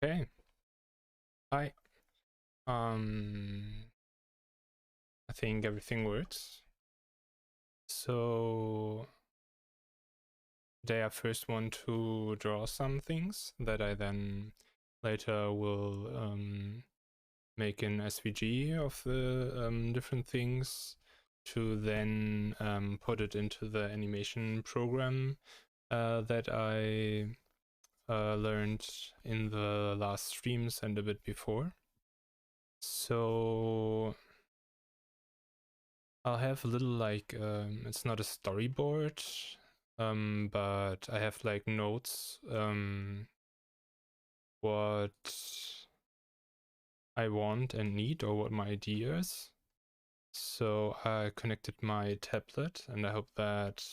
Okay. Hi. I think everything works. So today I first want to draw some things that I then later will make an SVG of the different things to then put it into the animation program that I learned in the last streams and a bit before. So I'll have a little like, it's not a storyboard, but I have like notes, what I want and need or what my idea is. So I connected my tablet and I hope that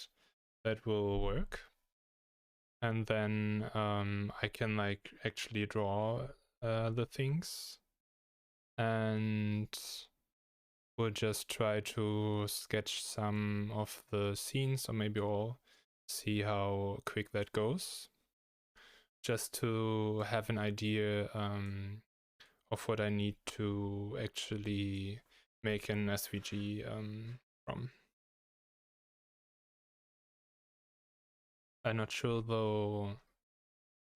that will work. And then I can like actually draw the things, and we'll just try to sketch some of the scenes, or maybe all, see how quick that goes, just to have an idea of what I need to actually make an SVG from. I'm not sure though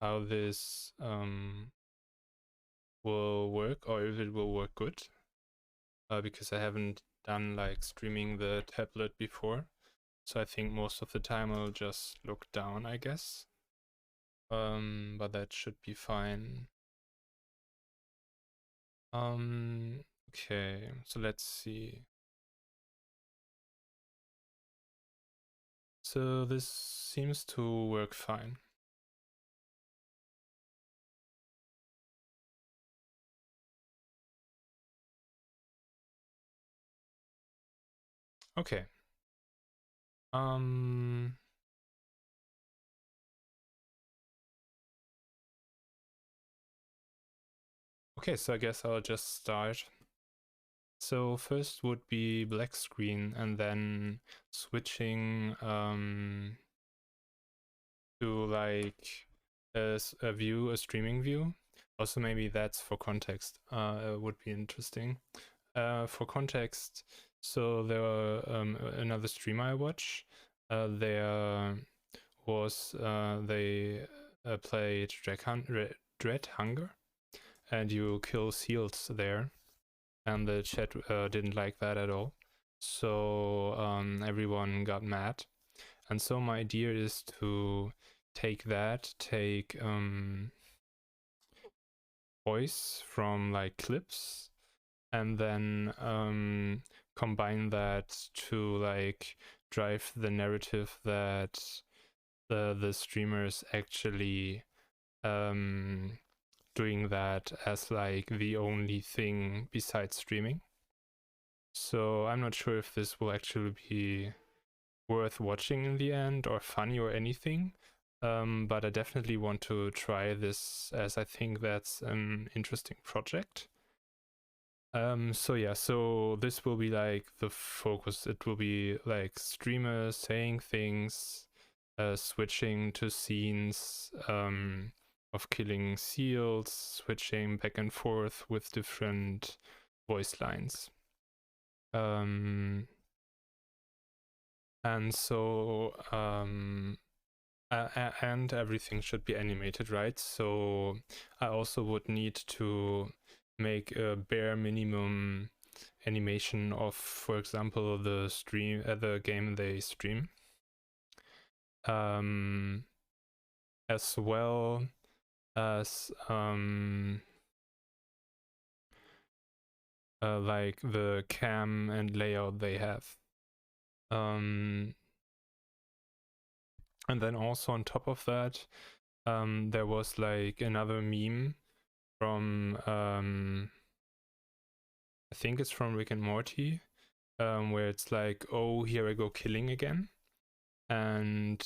how this will work, or if it will work good, because I haven't done like streaming the tablet before. So I think most of the time I'll just look down, I guess. But that should be fine. Okay, so let's see. So this seems to work fine. Okay. Okay, so I guess I'll just start. So first would be black screen, and then switching to like a view, a streaming view. Also maybe that's for context, would be interesting. For context, so there were another streamer I watch. There was they played Dread Hunger, and you kill seals there, and the chat didn't like that at all. So everyone got mad, and so my idea is to take voice from like clips, and then combine that to like drive the narrative that the streamers actually doing that as like the only thing besides streaming. So I'm not sure if this will actually be worth watching in the end or funny or anything. But I definitely want to try this, as I think that's an interesting project. So yeah, so this will be like the focus. It will be like streamers saying things, switching to scenes of killing seals, switching back and forth with different voice lines. And so and everything should be animated, right? So I also would need to make a bare minimum animation of, for example, the game they stream, as well as like the cam and layout they have. And then also on top of that, there was like another meme from I think it's from Rick and Morty, where it's like, oh, here I go killing again. And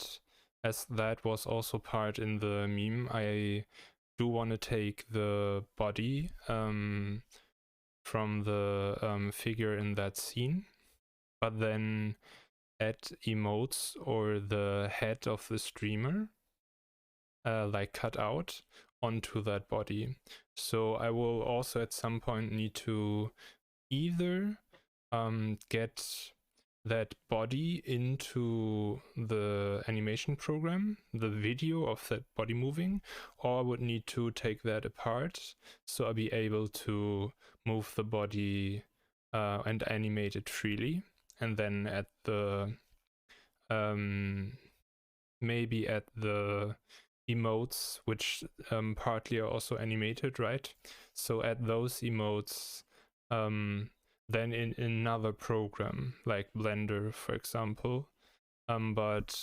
as that was also part in the meme, I do want to take the body from the figure in that scene, but then add emotes or the head of the streamer, like cut out, onto that body. So I will also at some point need to either get that body into the animation program, the video of that body moving, or I would need to take that apart so I'll be able to move the body and animate it freely. And then at the maybe at the emotes, which partly are also animated, right? So at those emotes, then in another program like Blender, for example. But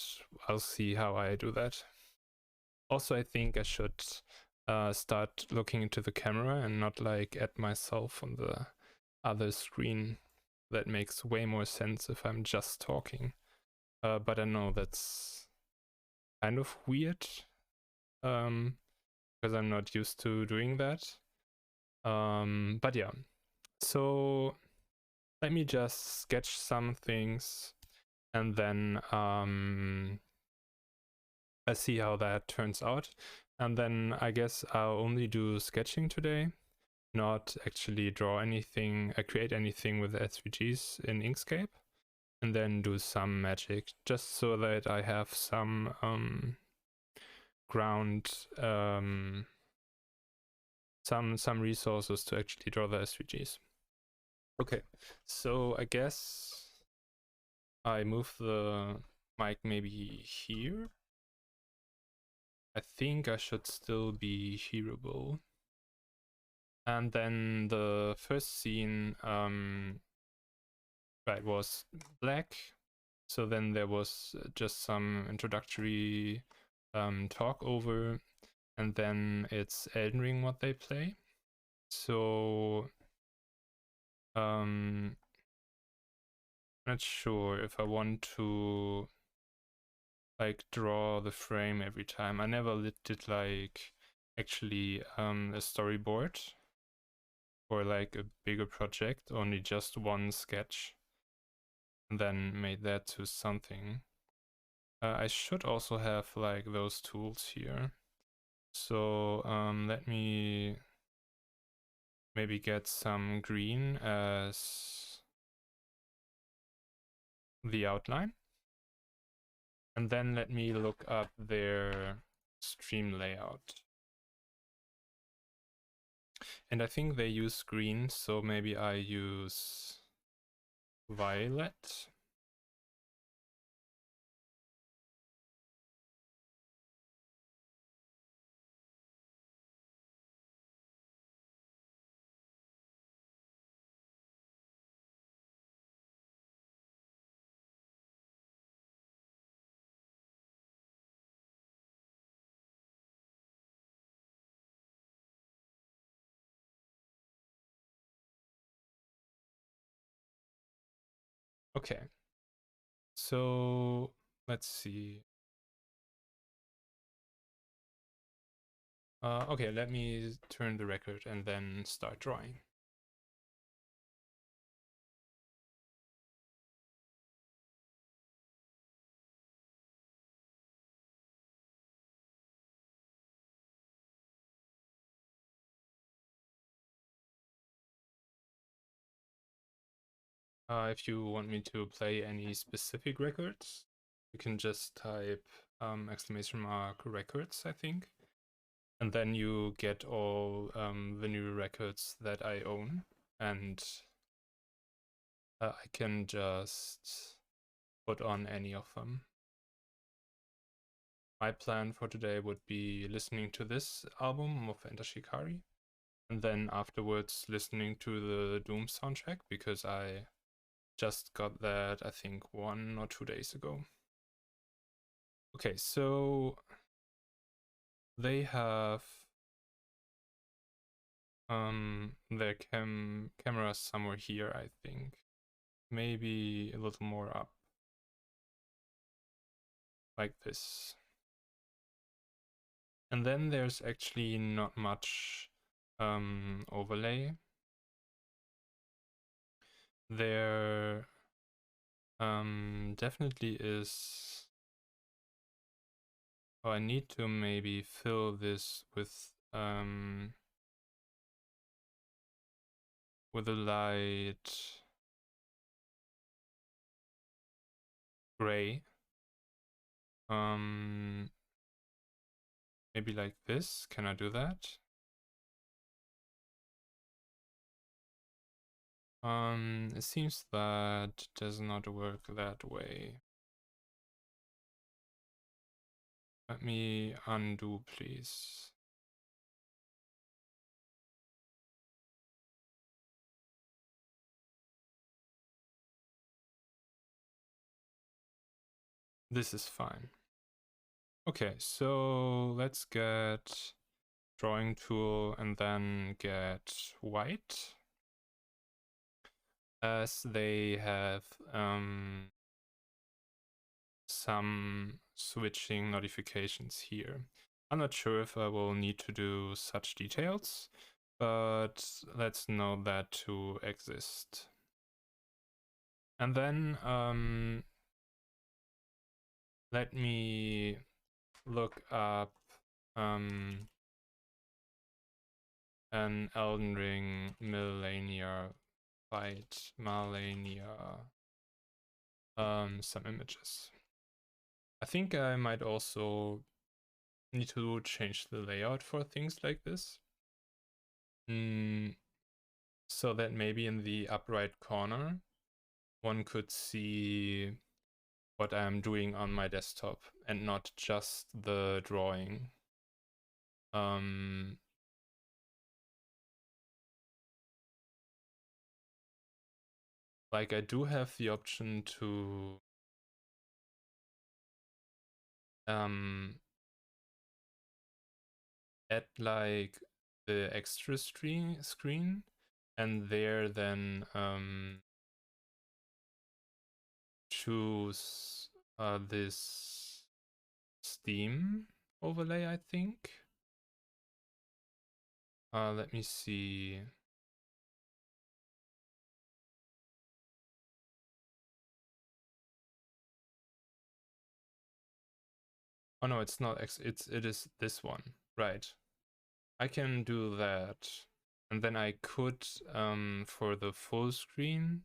I'll see how I do that. Also, I think I should start looking into the camera and not like at myself on the other screen. That makes way more sense if I'm just talking. But I know that's kind of weird because I'm not used to doing that. But yeah, so let me just sketch some things and then I see how that turns out. And then I guess I'll only do sketching today, not actually draw anything, create anything with SVGs in Inkscape, and then do some magic just so that I have some ground, some resources to actually draw the SVGs. Okay, so I guess I move the mic maybe here. I think I should still be hearable. And then the first scene right was black. So then there was just some introductory talk over, and then it's Elden Ring what they play. So not sure if I want to like draw the frame every time. I never did like actually a storyboard for like a bigger project, only just one sketch, and then made that to something. I should also have like those tools here. So let me maybe get some green as the outline. And then let me look up their stream layout. And I think they use green, so maybe I use violet. Okay, so let's see. Okay, let me turn the record and then start drawing. If you want me to play any specific records, you can just type exclamation mark records, I think. And then you get all the new records that I own. And I can just put on any of them. My plan for today would be listening to this album of Enter Shikari, and then afterwards listening to the Doom soundtrack, because I just got that, I think, 1 or 2 days ago. Okay, so they have their cameras somewhere here, I think. Maybe a little more up. Like this. And then there's actually not much overlay. There definitely is. Oh, I need to maybe fill this with with a light gray. Maybe like this. Can I do that? It seems that does not work that way. Let me undo, please. This is fine. Okay, so let's get drawing tool and then get white, as they have some switching notifications here. I'm not sure if I will need to do such details, but let's know that to exist. And then let me look up an Elden Ring Millennia fight, Malenia, some images. I think I might also need to change the layout for things like this. So that maybe in the upper right corner, one could see what I'm doing on my desktop and not just the drawing. Like I do have the option to add like the extra screen and there then choose this Steam overlay, I think. Let me see. Oh no, it's not it is this one. Right. I can do that. And then I could for the full screen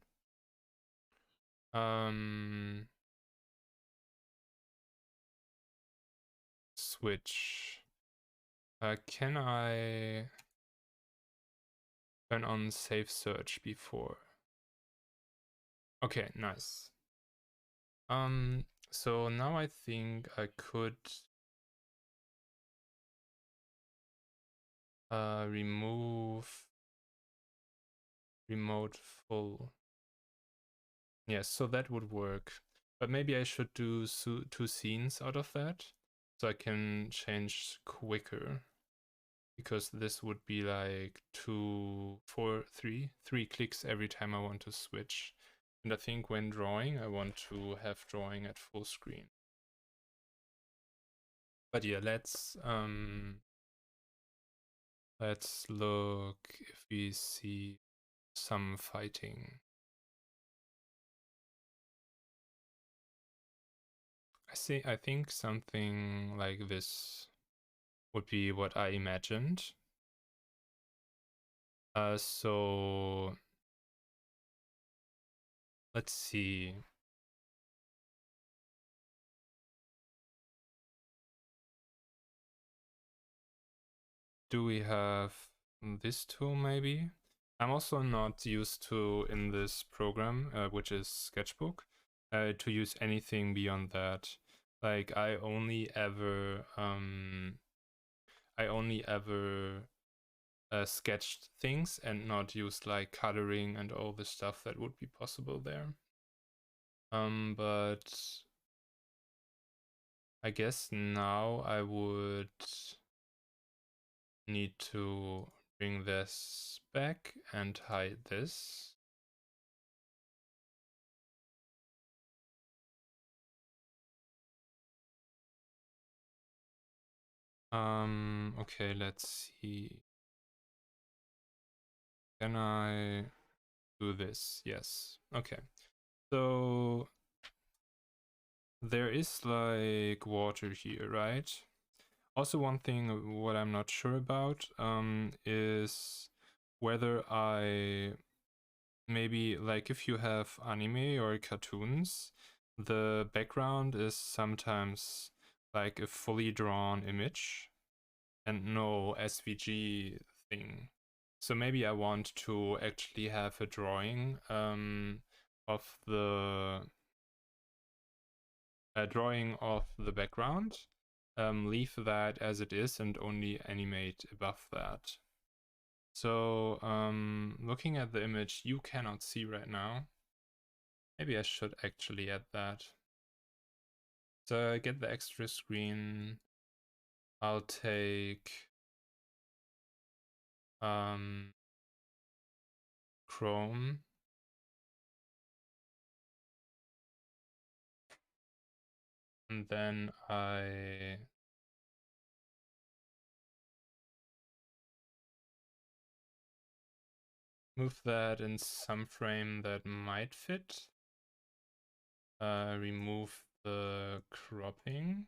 switch. Can I turn on safe search before? Okay, nice. So now I think I could remove remote full. Yes, so that would work. But maybe I should do two scenes out of that, so I can change quicker. Because this would be like three clicks every time I want to switch. And I think when drawing, I want to have drawing at full screen. But yeah, let's look if we see some fighting. I think something like this would be what I imagined. So let's see. Do we have this tool maybe? I'm also not used to, in this program, which is Sketchbook, to use anything beyond that. Like I only ever sketched things and not used like coloring and all the stuff that would be possible there. But I guess now I would need to bring this back and hide this. Okay, let's see. Can I do this? Yes. Okay. So there is like water here, right? Also, one thing what I'm not sure about is whether I maybe, like, if you have anime or cartoons, the background is sometimes like a fully drawn image and no SVG thing. So maybe I want to actually have a drawing of the background, leave that as it is and only animate above that. So looking at the image you cannot see right now. Maybe I should actually add that. So I get the extra screen. I'll take Chrome. And then I move that in some frame that might fit. Remove the cropping.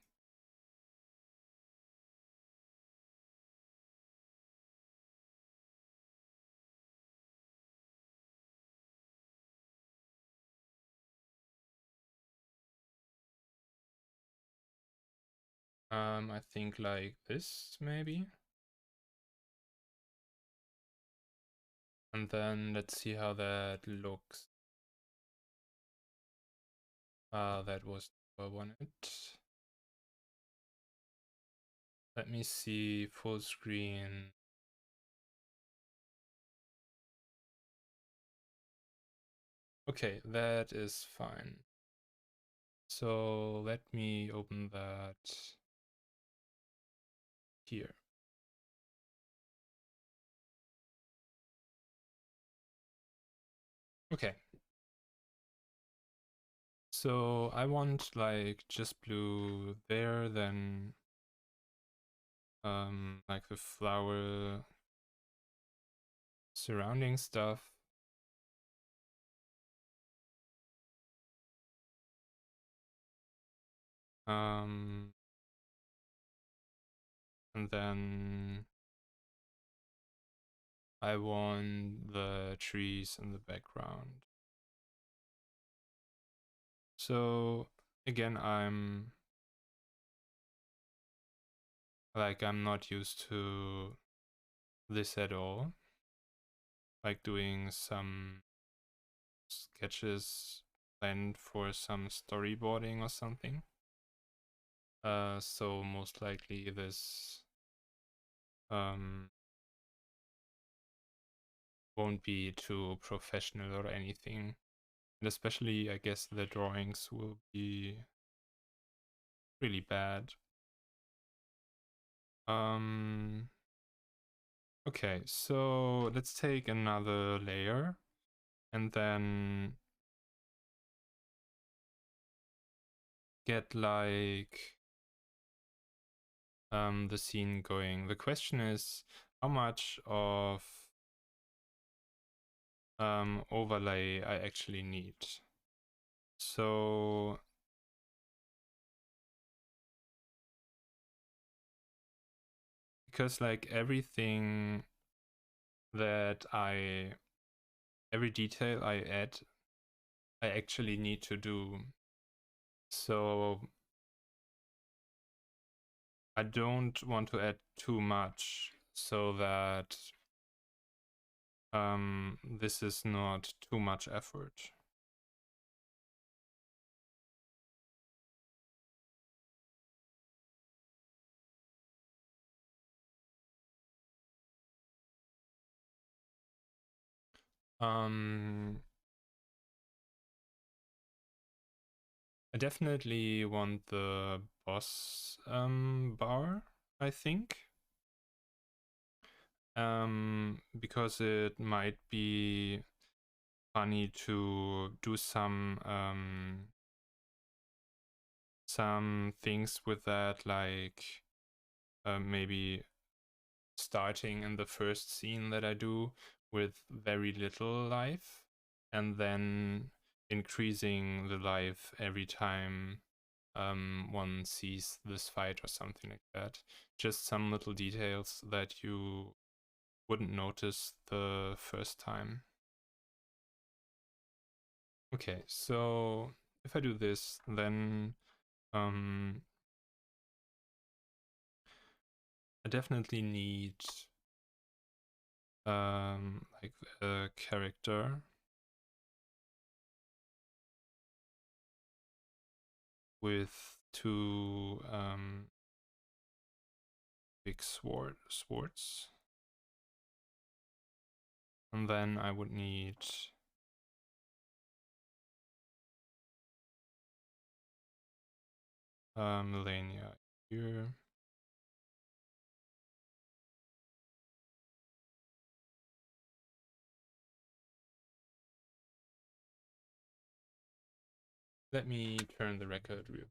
I think like this maybe. And then let's see how that looks. That was what I wanted. Let me see full screen. Okay, that is fine. So let me open that here. Okay. So I want like just blue there, then like the flower surrounding stuff. And then I want the trees in the background. So again, I'm not used to this at all. Like doing some sketches planned for some storyboarding or something. So most likely this won't be too professional or anything. And especially, I guess, the drawings will be really bad. Okay, so let's take another layer and then get like the scene going. The question is how much of overlay I actually need. So because like every detail I add, I actually need to do. So I don't want to add too much so that this is not too much effort. I definitely want the boss bar, I think. Because it might be funny to do some things with that, like maybe starting in the first scene that I do with very little life and then increasing the life every time one sees this fight or something like that. Just some little details that you wouldn't notice the first time. Okay, so if I do this, then I definitely need like a character with two big swords. And then I would need Melania here. Let me turn the record real.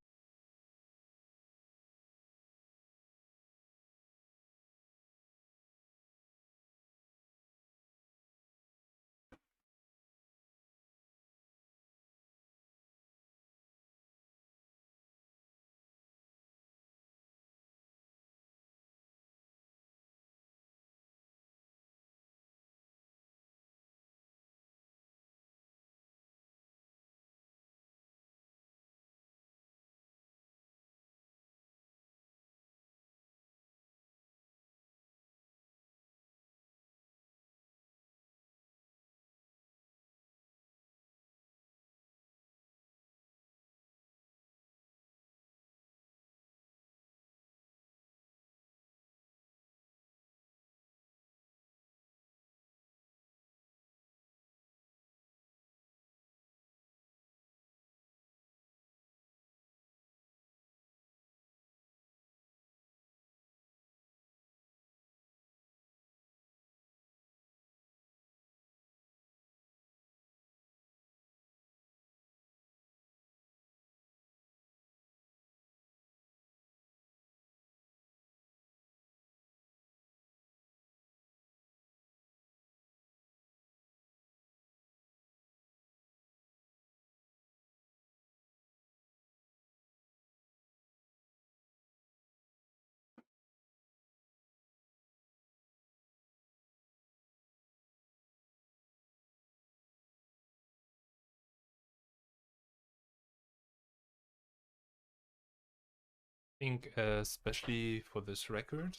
I think especially for this record,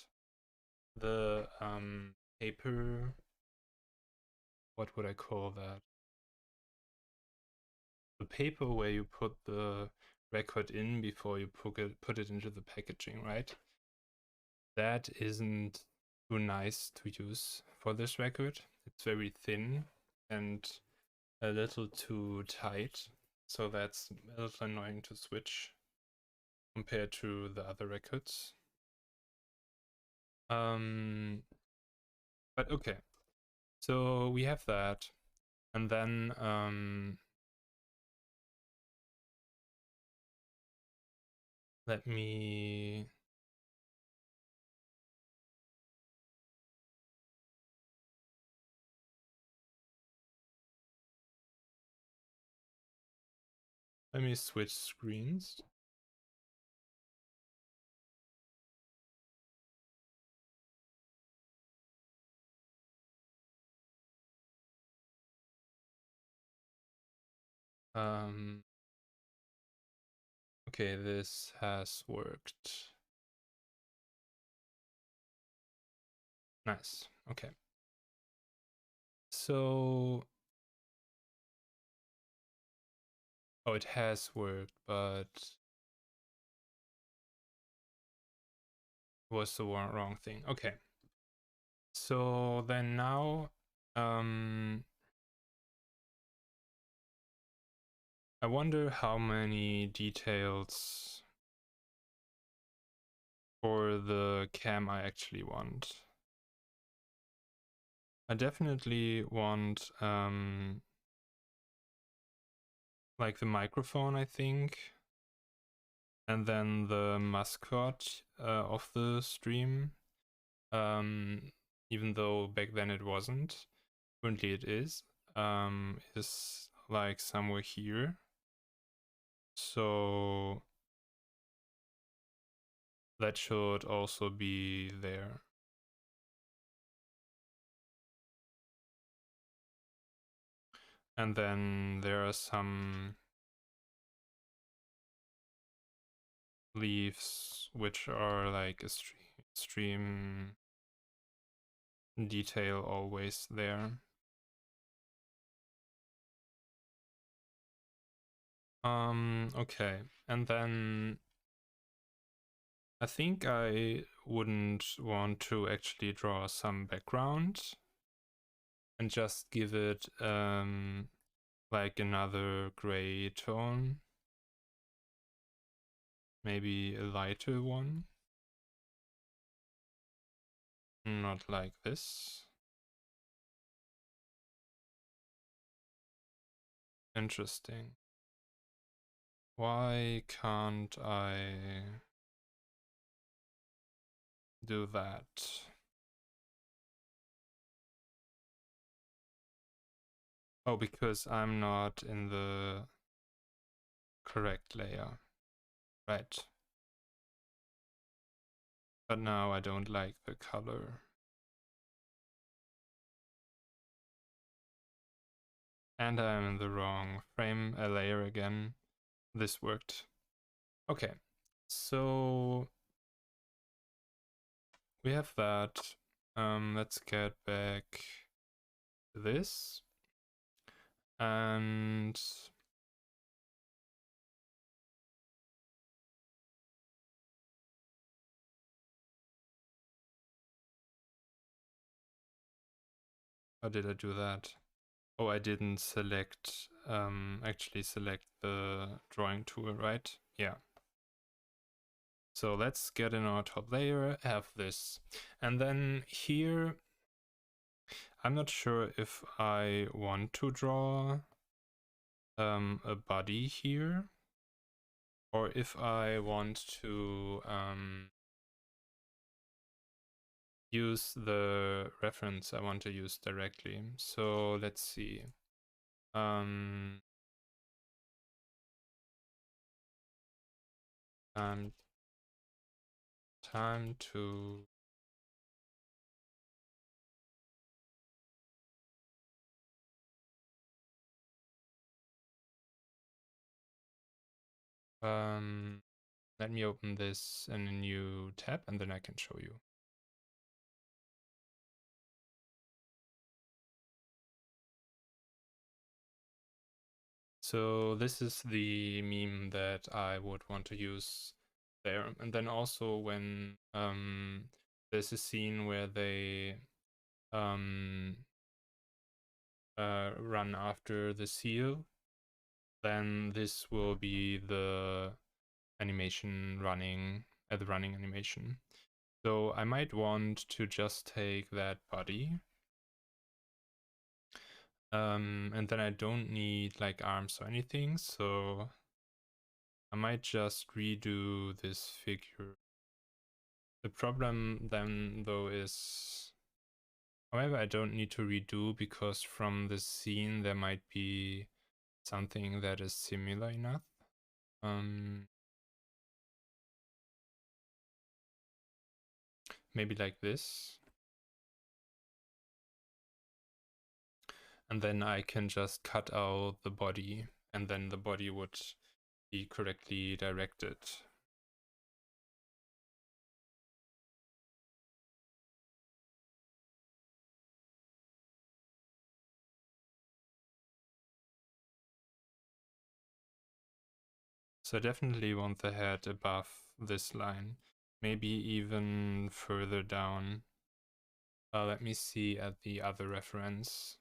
the paper, what would I call that? The paper where you put the record in before you put it into the packaging, right? That isn't too nice to use for this record. It's very thin and a little too tight, so that's a little annoying to switch compared to the other records. But okay, so we have that, and then let me switch screens. Okay, this has worked. Nice. Okay. So, oh, it has worked, but it was the wrong thing. Okay. So then now, I wonder how many details for the cam I actually want. I definitely want like the microphone, I think, and then the mascot of the stream. Even though back then it wasn't, currently it is like somewhere here. So that should also be there. And then there are some leaves which are like a stream detail always there. Okay, and then I think I wouldn't want to actually draw some background and just give it like another gray tone, maybe a lighter one, not like this. Interesting. Why can't I do that? Oh, because I'm not in the correct layer. Right. But now I don't like the color. And I'm in the wrong frame layer again. This worked. Okay, so we have that. Let's get back to this. And how did I do that? Oh, I didn't select, actually select the drawing tool, right? Yeah. So let's get in our top layer, have this. And then here, I'm not sure if I want to draw a body here, or if I want to use the reference I want to use directly. So let's see. Um, time to let me open this in a new tab and then I can show you. So this is the meme that I would want to use there. And then also when there's a scene where they run after the seal, then this will be the animation running, the running animation. So I might want to just take that body. And then I don't need like arms or anything, so I might just redo this figure. The problem then though is, however, I don't need to redo because from the scene there might be something that is similar enough. Maybe like this. And then I can just cut out the body and then the body would be correctly directed. So I definitely want the head above this line, maybe even further down. Let me see at the other reference.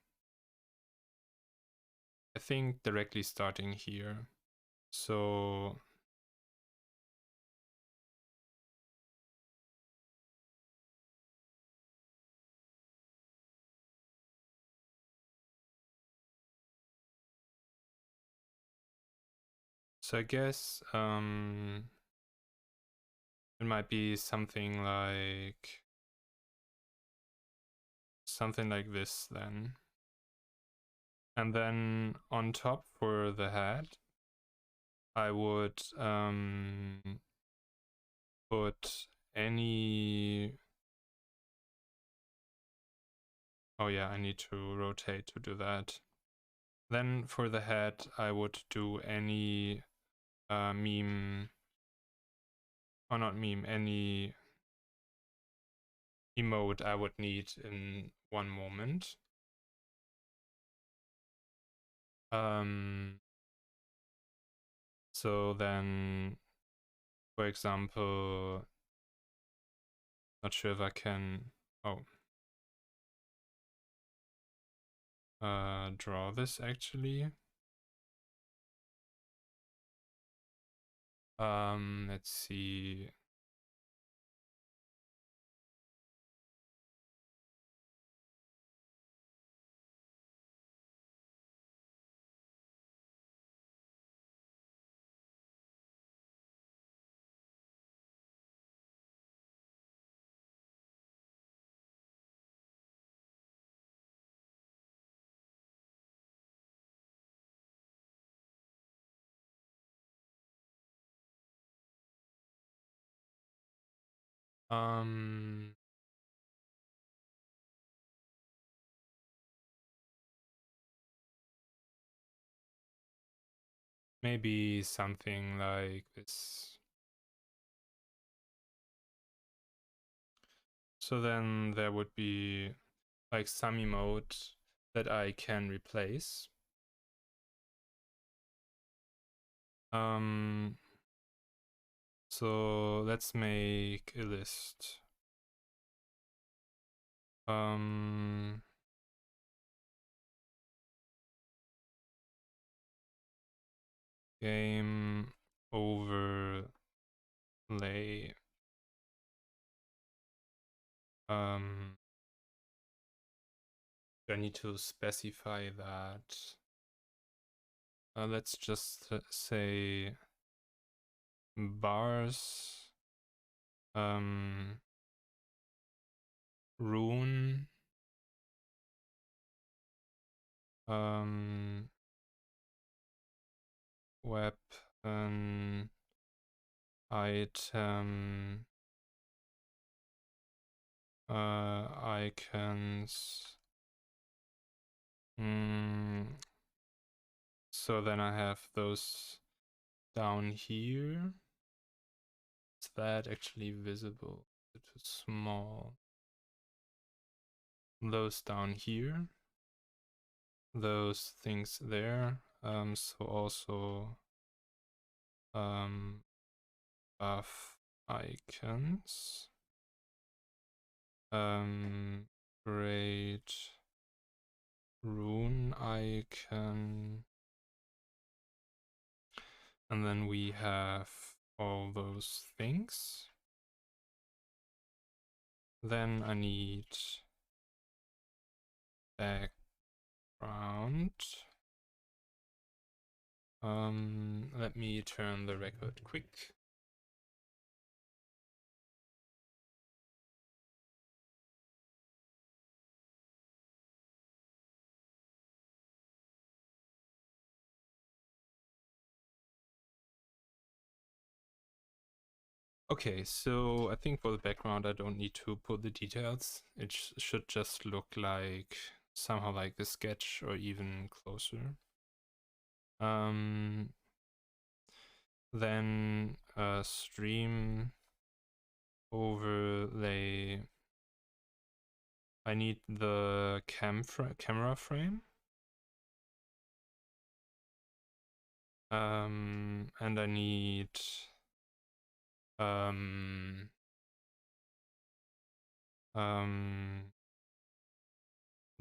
I think directly starting here. So I guess it might be something like this then. And then on top for the head, I would put any... Oh yeah, I need to rotate to do that. Then for the head, I would do any meme, or not meme, any emote I would need in one moment. So then, for example, not sure if I can, draw this actually. Let's see. Maybe something like this. So then there would be like some emote that I can replace. So let's make a list. Game overlay. Do I need to specify that? Let's just say bars, rune, weapon, item, icons. So then I have those down here. Is that actually visible? Is it too small? Those down here. Those things there. So also buff icons. Great rune icon. And then we have all those things. Then I need background. Let me turn the record quick. Okay, so I think for the background I don't need to put the details. It should just look like somehow like the sketch or even closer. Then stream overlay. I need the camera frame. And I need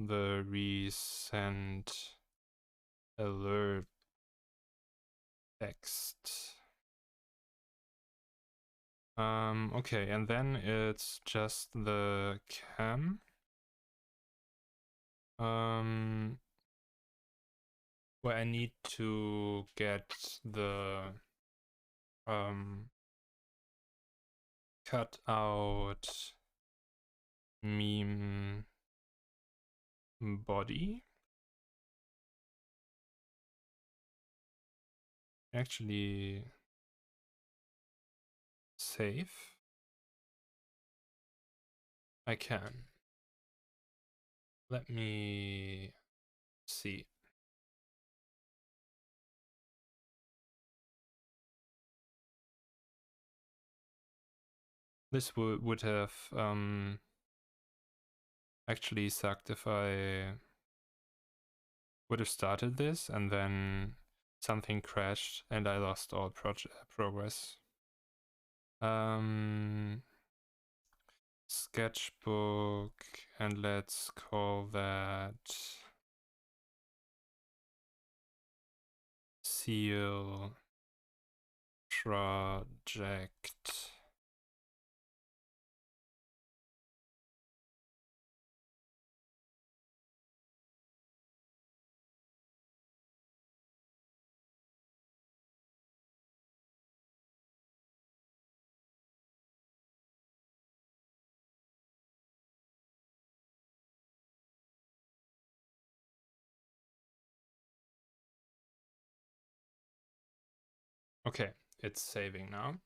the recent alert text. Okay, and then it's just the cam. Where I need to get the cut out meme body. Actually save. I can. Let me see. This would have actually sucked if I would have started this and then something crashed and I lost all progress. Sketchbook, and let's call that seal project. Okay, it's saving now.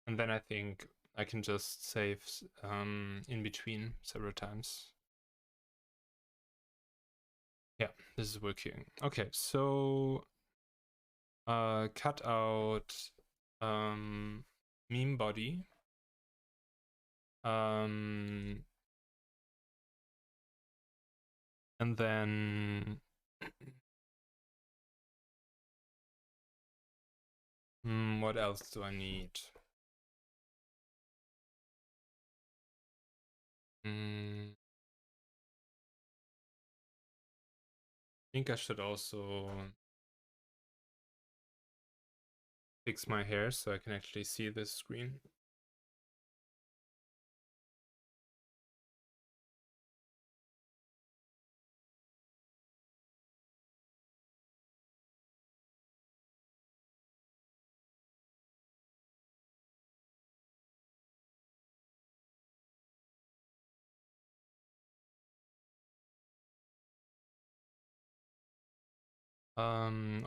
And then I think I can just save in between several times. Yeah, this is working. Okay, so cut out meme body. And then what else do I need? I think I should also fix my hair so I can actually see this screen.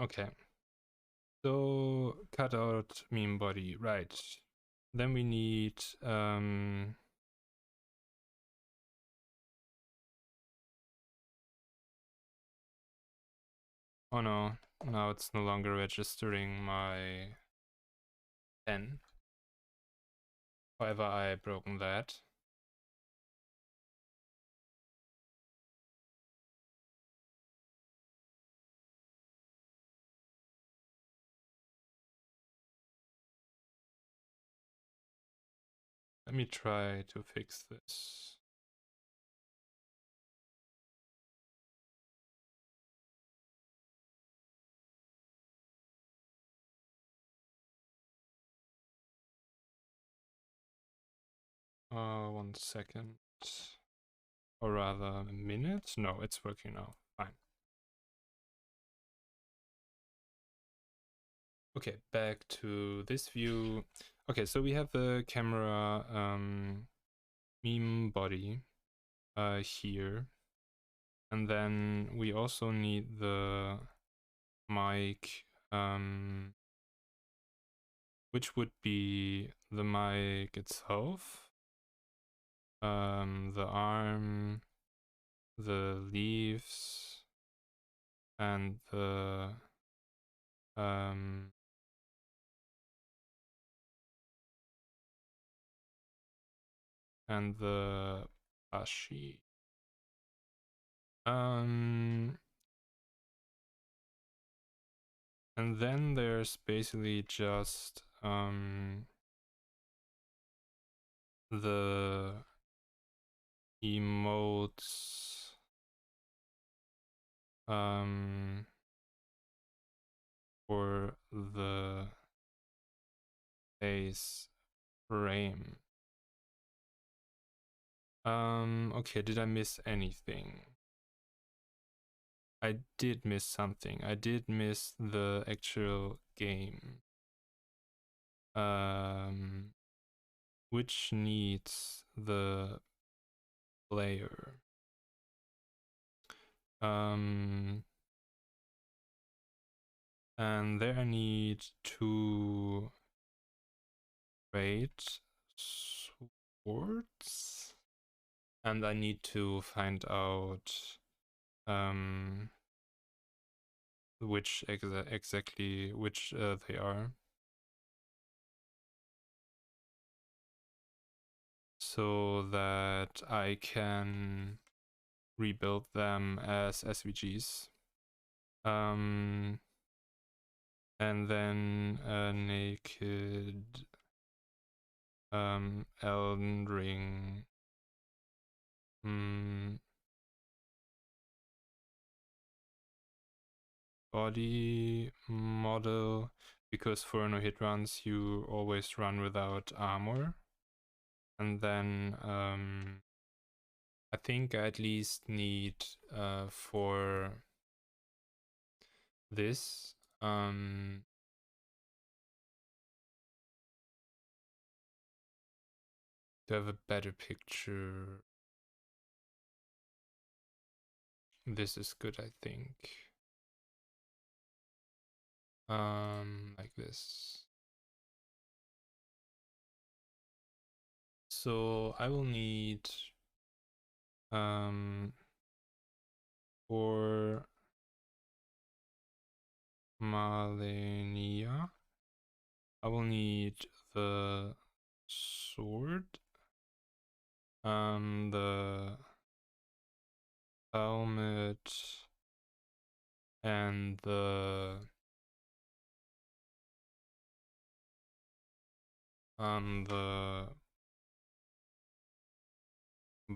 Okay. So cut out meme body, right. Then we need oh no, now it's no longer registering my pen. However, I broken that. Let me try to fix this. One second. Or rather, a minute? No, it's working now. Fine. Okay, back to this view. Okay, so we have the camera meme body here. And then we also need the mic, which would be the mic itself, the arm, the leaves, and the ashi. And then there's basically just the emotes for the face frame. Okay, did I miss anything? I did miss something. I did miss the actual game. Which needs the player. And there I need to wait swords. and I need to find out which exactly which they are, so that I can rebuild them as SVGs. And then naked Elden Ring body model, because for no hit runs you always run without armor. And then I think I at least need for this to have a better picture. This is good, I think. Like this. So I will need for Malenia, I will need the sword, the helmet, and the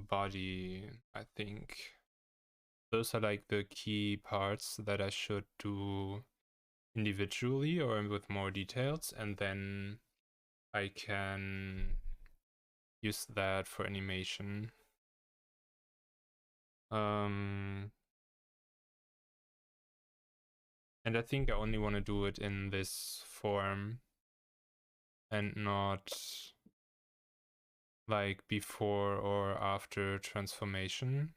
body, I think. Those are like the key parts that I should do individually or with more details, and then I can use that for animation. And I think I only want to do it in this form and not like before or after transformation,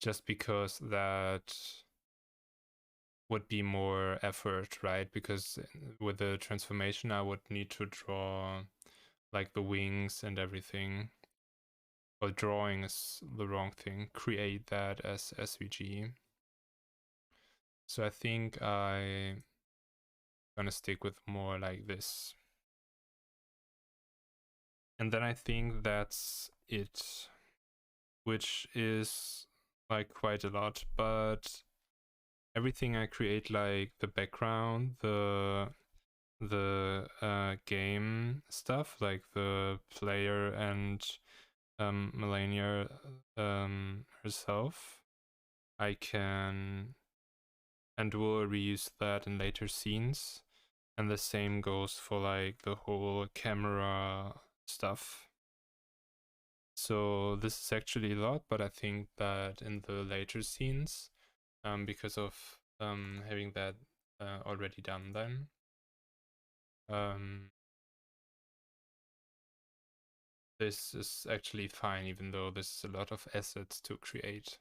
just because that would be more effort, right? Because with the transformation I would need to draw like the wings and everything. Well, drawing is the wrong thing. Create that as SVG. So I think I'm gonna stick with more like this. And then I think that's it, which is like quite a lot, but everything I create, like the background, the game stuff, like the player and Melania herself, I can and will reuse that in later scenes. And the same goes for like the whole camera stuff. So this is actually a lot, but I think that in the later scenes, because of having that already done then, this is actually fine, even though this is a lot of assets to create.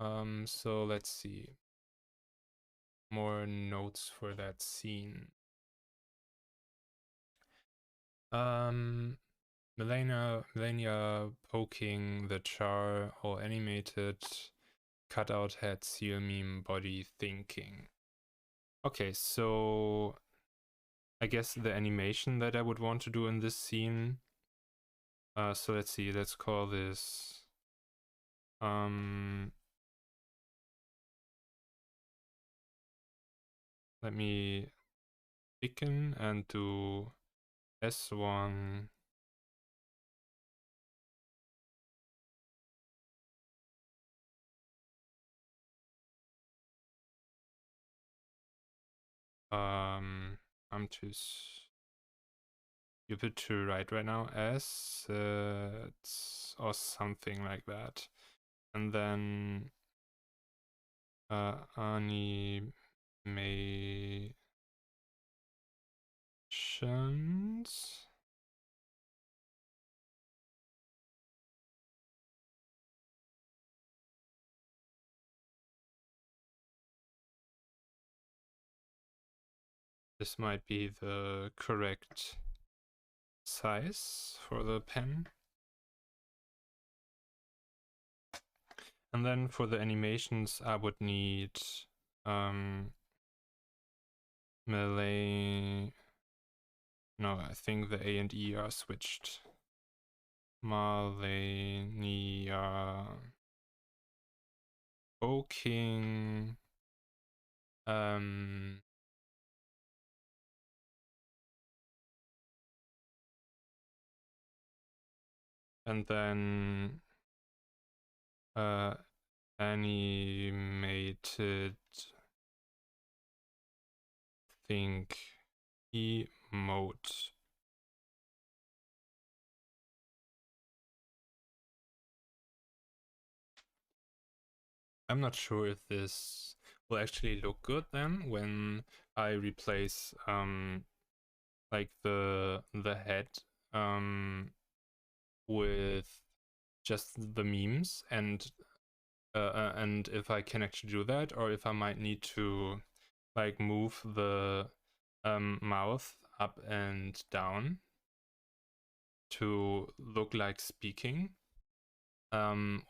So let's see. More notes for that scene. Melania poking the char, all animated, cutout head, seal meme, body thinking. Okay, so I guess the animation that I would want to do in this scene. So let's see, let's call this let me thicken and do S1 I'm too stupid to write right now, assets or something like that. And then animations. This might be the correct size for the pen. And then for the animations, I would need melee. No, I think the A and E are switched. Malenia. Poking. And then animated think emote. I'm not sure if this will actually look good then when I replace like the head with just the memes, and if I can actually do that, or if I might need to like move the mouth up and down to look like speaking,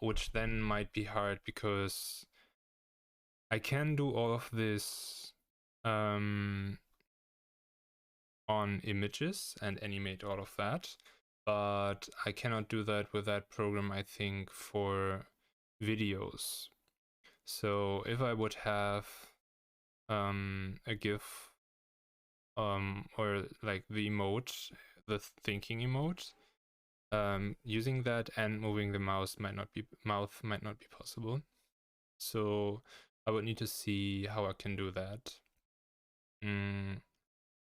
which then might be hard because I can do all of this on images and animate all of that, but I cannot do that with that program, I think, for videos. So if I would have a GIF or like the emote, the thinking emote, using that and moving the mouth might not be possible. So I would need to see how I can do that.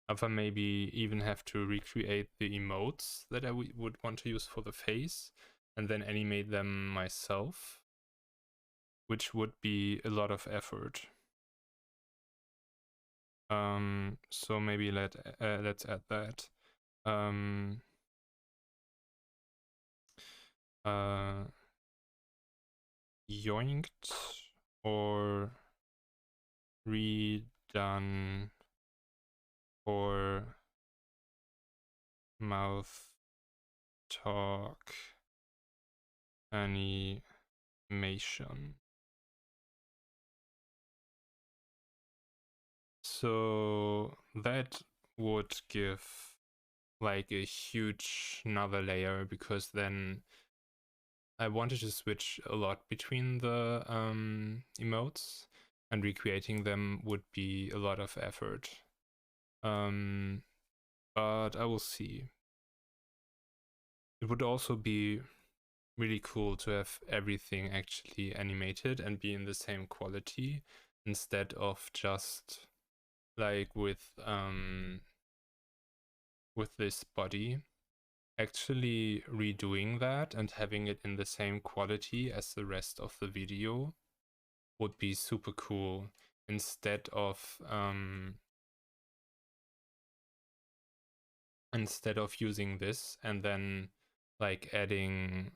If I maybe even have to recreate the emotes that I would want to use for the face and then animate them myself, which would be a lot of effort. So maybe let's add that. Yoinked or redone for mouth talk animation. So that would give like a huge another layer, because then I wanted to switch a lot between the emotes, and recreating them would be a lot of effort. But I will see. It would also be really cool to have everything actually animated and be in the same quality, instead of just like with this body. Actually redoing that and having it in the same quality as the rest of the video would be super cool, instead of using this and then like adding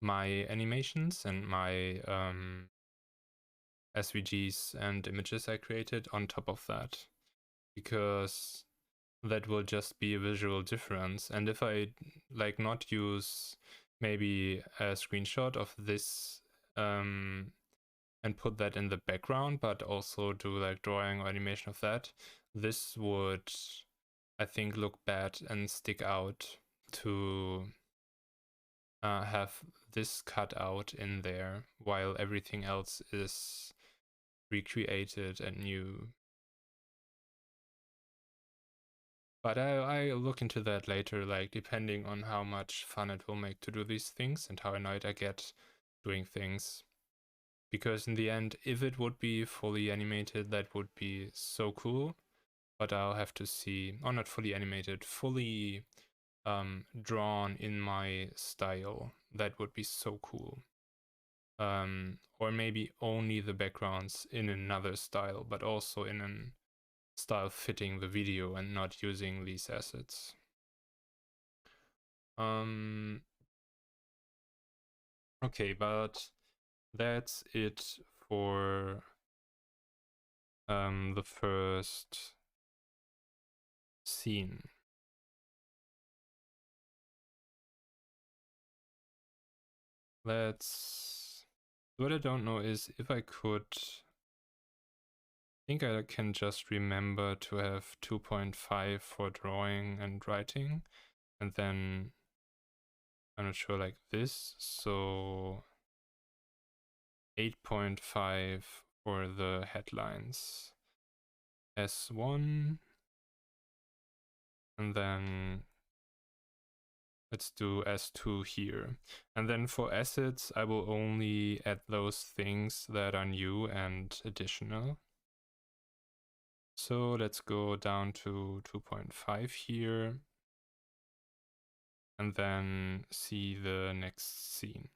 my animations and my SVGs and images I created on top of that, because that will just be a visual difference. And if I like not use maybe a screenshot of this and put that in the background, but also do like drawing or animation of that, this would, I think, look bad and stick out to have this cut out in there while everything else is recreated and new. But I'll look into that later, like depending on how much fun it will make to do these things and how annoyed I get doing things. Because in the end, if it would be fully animated, that would be so cool. But I'll have to see, or not fully animated, fully drawn in my style. That would be so cool. Or maybe only the backgrounds in another style, but also in an style fitting the video and not using these assets. Okay, but that's it for the first scene. Let's What I don't know is if I could... I think I can just remember to have 2.5 for drawing and writing, and then I'm not sure, like this, so 8.5 for the headlines. S1, and then let's do S2 here. And then for assets, I will only add those things that are new and additional. So let's go down to 2.5 here, and then see the next scene.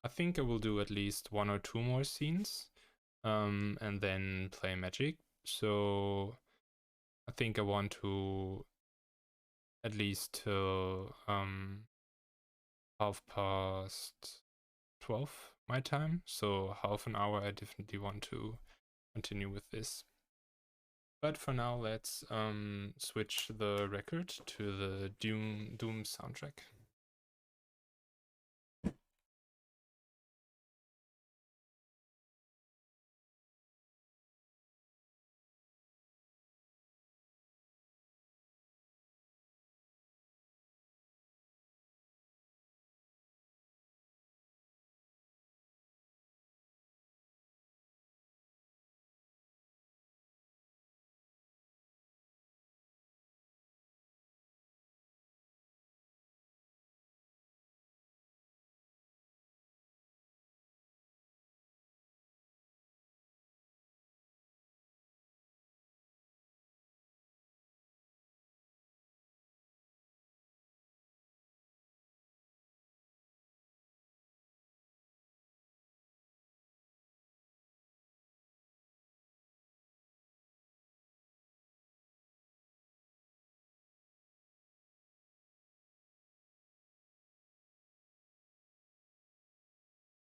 I think I will do at least 1 or 2 more scenes, and then play Magic. So I think I want to at least till 12:30 my time. So half an hour. I definitely want to continue with this. But for now, let's switch the record to the Doom soundtrack.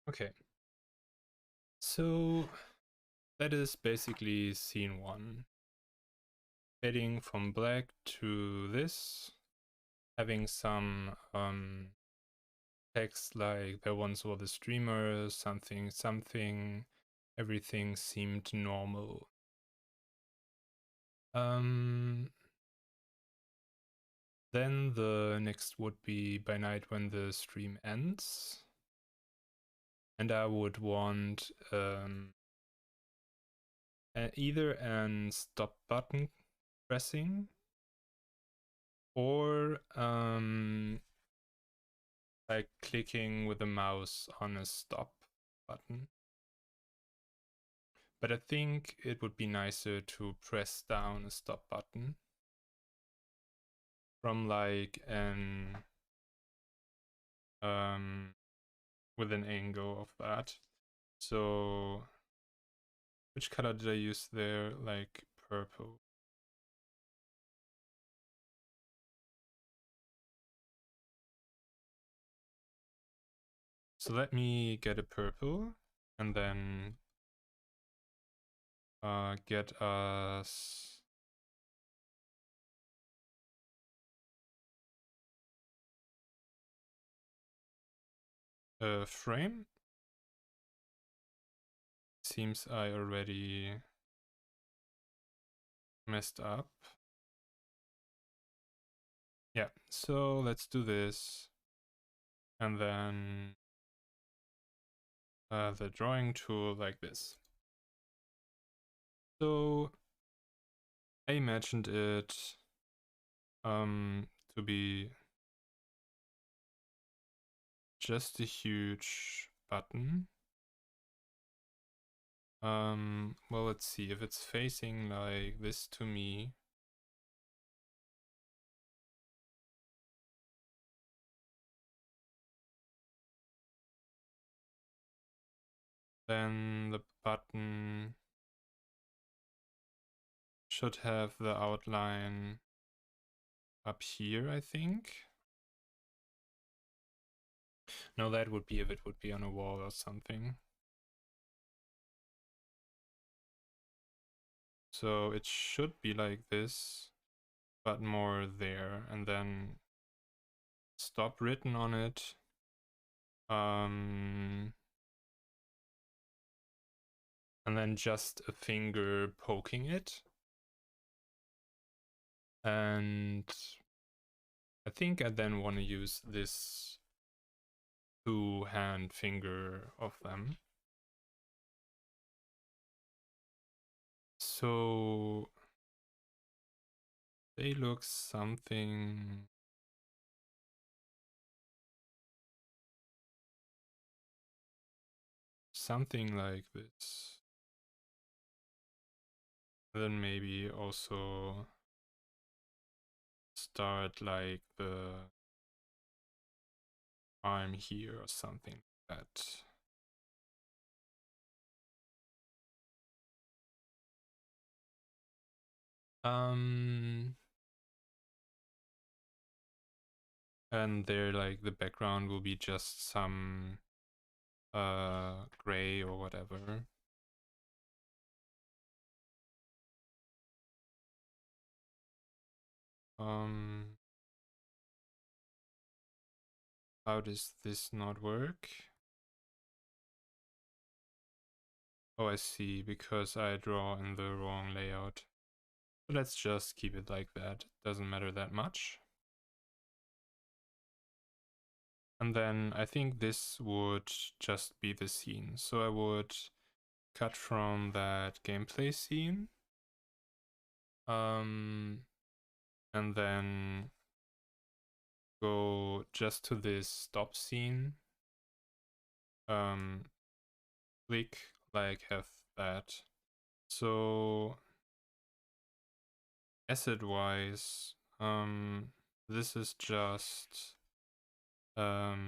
Okay. So that is basically scene 1. Fading from black to this, having some text like there once was a streamer, something, something, everything seemed normal. Then the next would be by night when the stream ends. And I would want either an stop button pressing or like clicking with the mouse on a stop button. But I think it would be nicer to press down a stop button from like an with an angle of that. So which color did I use there? Like purple. So let me get a purple and then get us a frame. Seems I already messed up. Yeah, so let's do this. And then the drawing tool like this. So I imagined it to be just a huge button. Well, let's see if it's facing like this to me. Then the button should have the outline up here, I think. No, that would be if it would be on a wall or something. So it should be like this, but more there, and then stop written on it. then just a finger poking it. And I think I then want to use this 2-hand finger of them. So they look something like this. Then maybe also start like the arm here or something like that. And there, like, the background will be just some gray or whatever. How does this not work? Oh, I see, because I draw in the wrong layout. So let's just keep it like that. Doesn't matter that much. And then I think this would just be the scene. So I would cut from that gameplay scene. And then go just to this stop scene. Click, like, have that. So asset wise, this is just what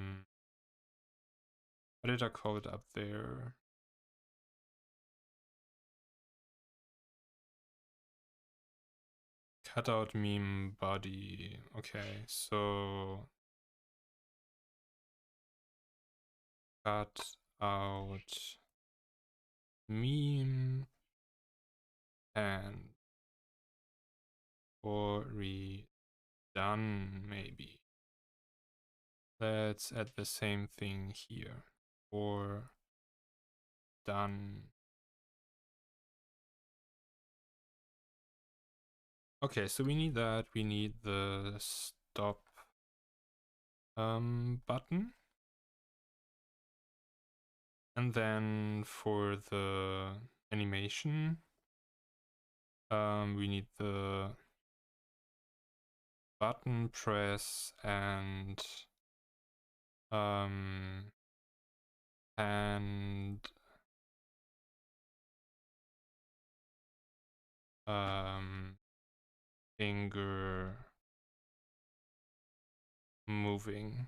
did I call it up there? Cutout meme body. Okay, so cut out meme and or redone maybe. Let's add the same thing here. Or done. Okay, so we need that. We need the stop button. And then for the animation, we need the button press and finger moving.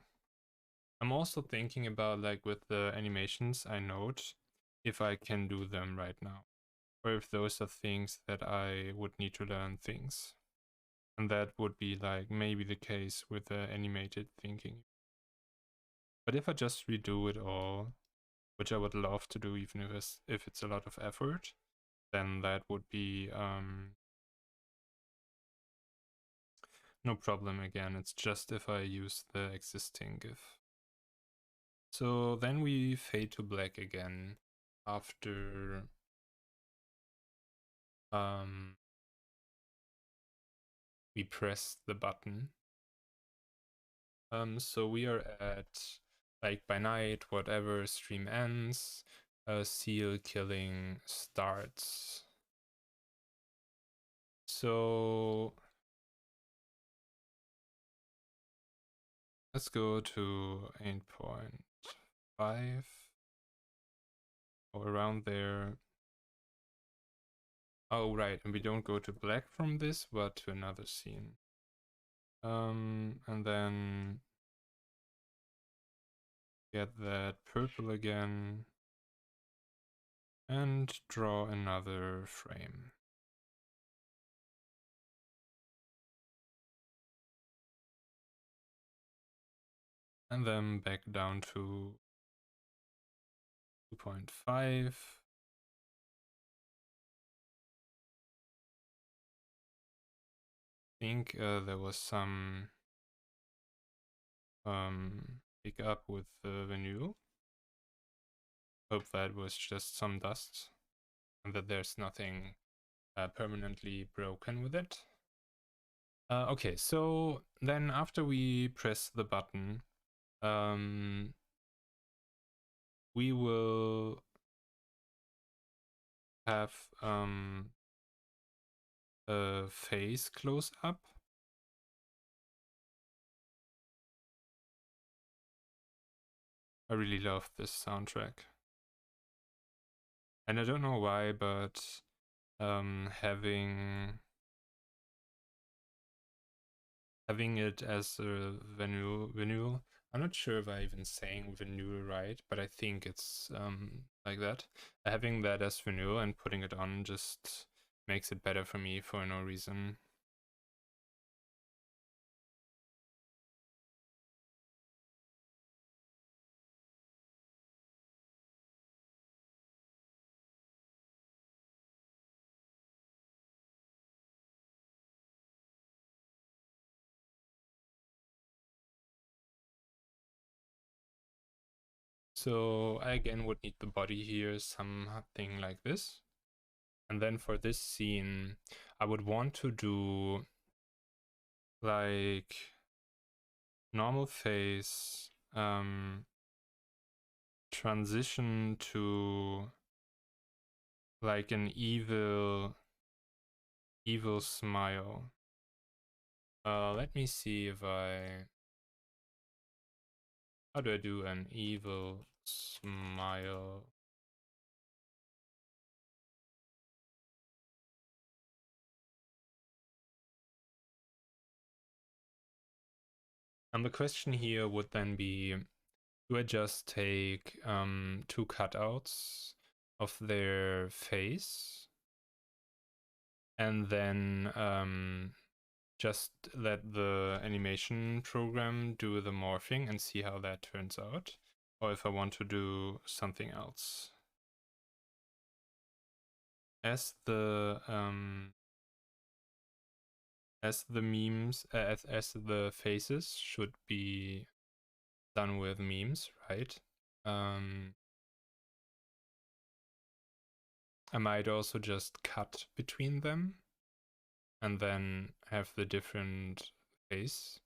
I'm also thinking about, like, with the animations I note, if I can do them right now, or if those are things that I would need to learn things. And that would be, like, maybe the case with the animated thinking. But if I just redo it all, which I would love to do even if it's a lot of effort, then that would be no problem again. It's just if I use the existing GIF. So then we fade to black again after we press the button. So we are at, like, by night, whatever, stream ends, seal killing starts. So let's go to 8.5 or around there. Oh, right, and we don't go to black from this, but to another scene. And then get that purple again and draw another frame. And then back down to 2.5. I think there was some pickup with the venue. Hope that was just some dust. and that there's nothing permanently broken with it. Okay, so then after we press the button, we will have a face close up. I really love this soundtrack. And I don't know why, but having it as a vinyl, I'm not sure if I'm even saying vinyl right, but I think it's like that. Having that as vinyl and putting it on just makes it better for me for no reason. So I again would need the body here, something like this. And then for this scene, I would want to do like normal face, transition to like an evil smile. Let me see if how do I do an evil smile? And the question here would then be, do I just take 2 cutouts of their face and then just let the animation program do the morphing and see how that turns out, or if I want to do something else. As the memes, as the faces should be done with memes, right? I might also just cut between them and then have the different face,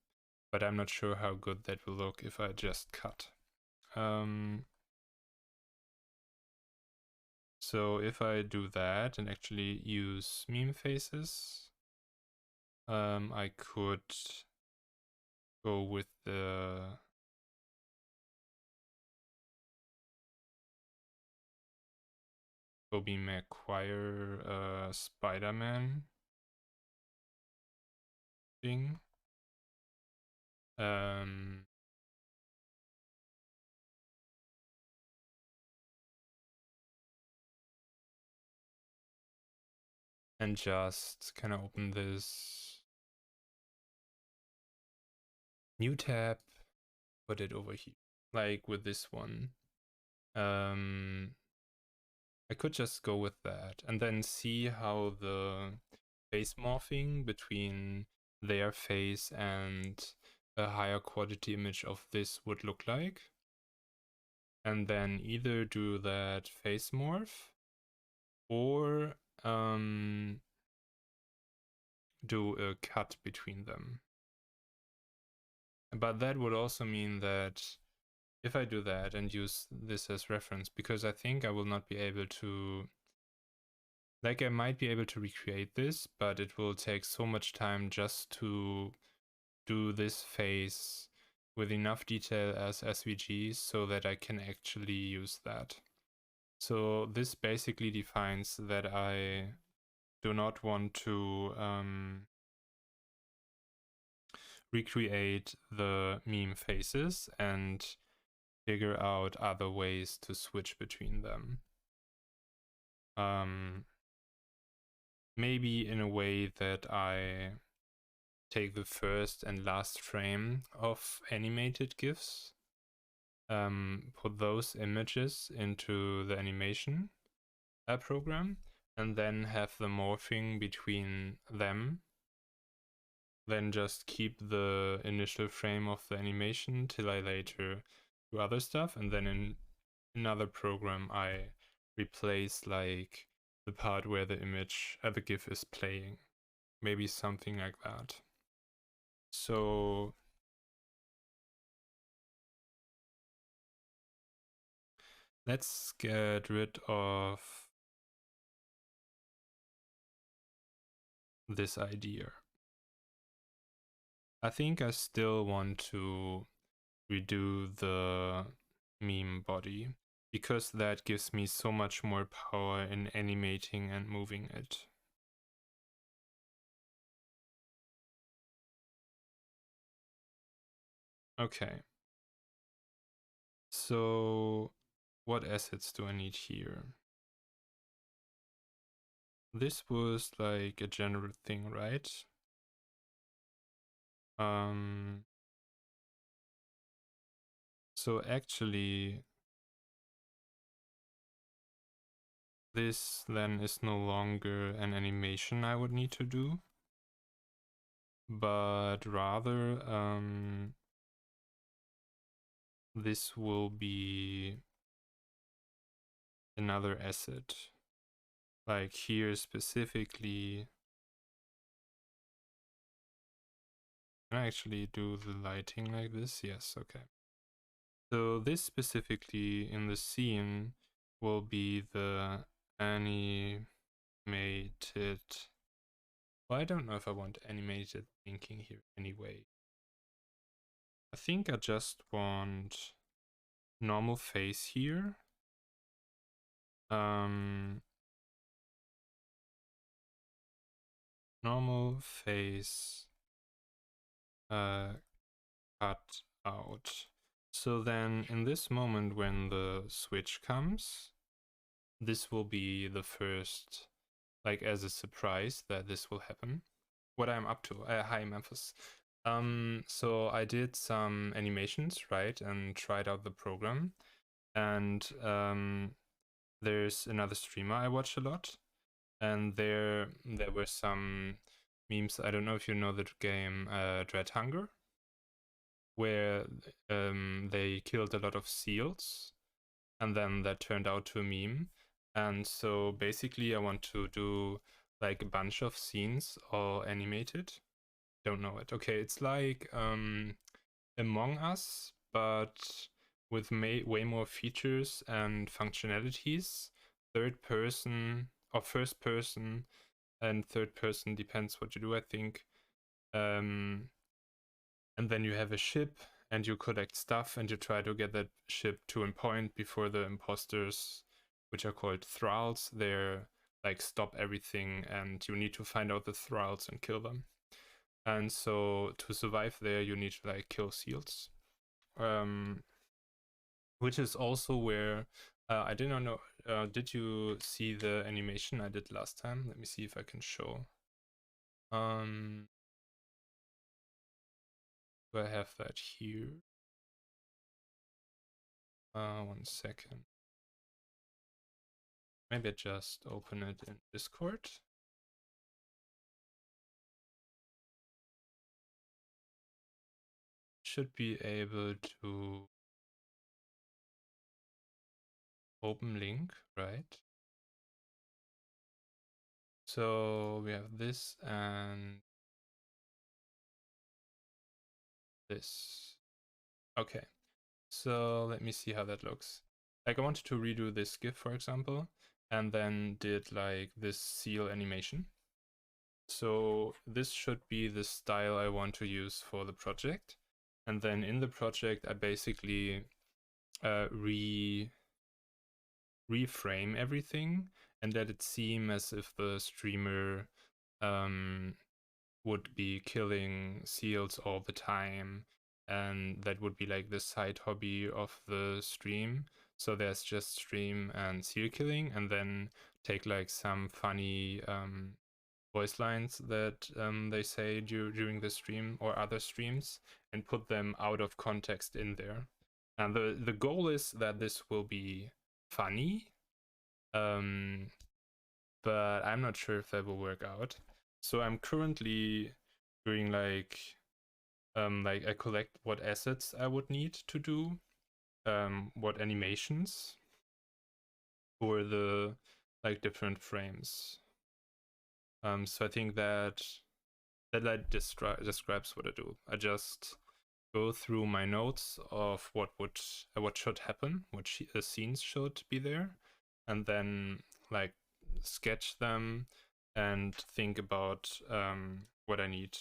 but I'm not sure how good that will look if I just cut. So if I do that and actually use meme faces, I could go with the Tobey Maguire Spider-Man thing. And just kind of open this new tab, put it over here, like with this one. I could just go with that and then see how the face morphing between their face and a higher quality image of this would look like. And then either do that face morph or do a cut between them. But that would also mean that if I do that and use this as reference, because I think I will not be able to, like I might be able to recreate this, but it will take so much time just to do this face with enough detail as SVGs so that I can actually use that. So this basically defines that I do not want to recreate the meme faces and figure out other ways to switch between them. Maybe in a way that I take the first and last frame of animated GIFs, put those images into the animation program, and then have the morphing between them. Then just keep the initial frame of the animation till I later do other stuff, and then in another program I replace like the part where the image, the GIF is playing. Maybe something like that. So let's get rid of this idea. I think I still want to redo the meme body because that gives me so much more power in animating and moving it. Okay. So what assets do I need here? This was like a general thing, right? So actually this then is no longer an animation I would need to do, but rather this will be another asset. Like here specifically, can I actually do the lighting like this? Yes, okay. So this specifically in the scene will be the animated, well, I don't know if I want animated thinking here anyway. I think I just want normal face here. Normal face cut out. So then in this moment when the switch comes, this will be the first, like as a surprise that this will happen. What I'm up to. Hi Memphis. So I did some animations, right, and tried out the program. And there's another streamer I watch a lot, and there were some memes. I don't know if you know the game Dread Hunger, where they killed a lot of seals, and then that turned out to a meme. And so basically I want to do like a bunch of scenes all animated. Don't know it. Okay, it's like Among Us, but with way more features and functionalities. Third person or first person and third person depends what you do, I think. And then you have a ship and you collect stuff and you try to get that ship to a point before the imposters, which are called thralls, they're like stop everything and you need to find out the thralls and kill them. And so to survive there, you need to like kill seals. Which is also where I did not know. Did you see the animation I did last time? Let me see if I can show. Do I have that here? 1 second. Maybe I just open it in Discord. Should be able to open link, right? So we have this and this. Okay, so let me see how that looks. Like I wanted to redo this GIF, for example, and then did like this seal animation. So this should be the style I want to use for the project. And then in the project, I basically reframe everything and let it seem as if the streamer would be killing seals all the time. And that would be like the side hobby of the stream. So there's just stream and seal killing, and then take like some funny voice lines that they say during the stream or other streams and put them out of context in there. And the goal is that this will be funny, but I'm not sure if that will work out. So I'm currently doing like I collect what assets I would need to do, what animations for the like different frames. So I think that like describes what I do. I just go through my notes of what should happen, what scenes should be there, and then like sketch them and think about what I need.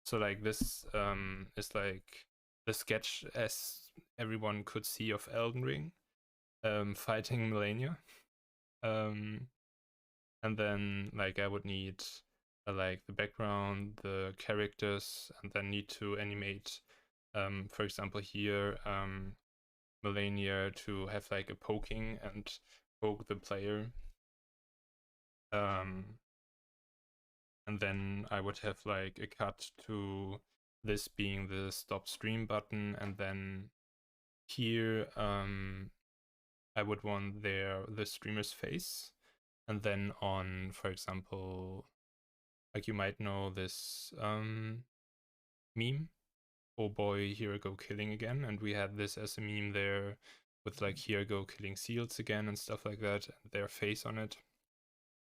So like this is like the sketch as everyone could see of Elden Ring, fighting Melania. And then like I would need like the background, the characters, and then need to animate, for example here, Melania to have like a poking and poke the player. And then I would have like a cut to this being the stop stream button, and then here I would want the streamer's face, and then on, for example, like you might know this meme, oh boy, here I go killing again, and we had this as a meme there with like here I go killing seals again and stuff like that, and their face on it.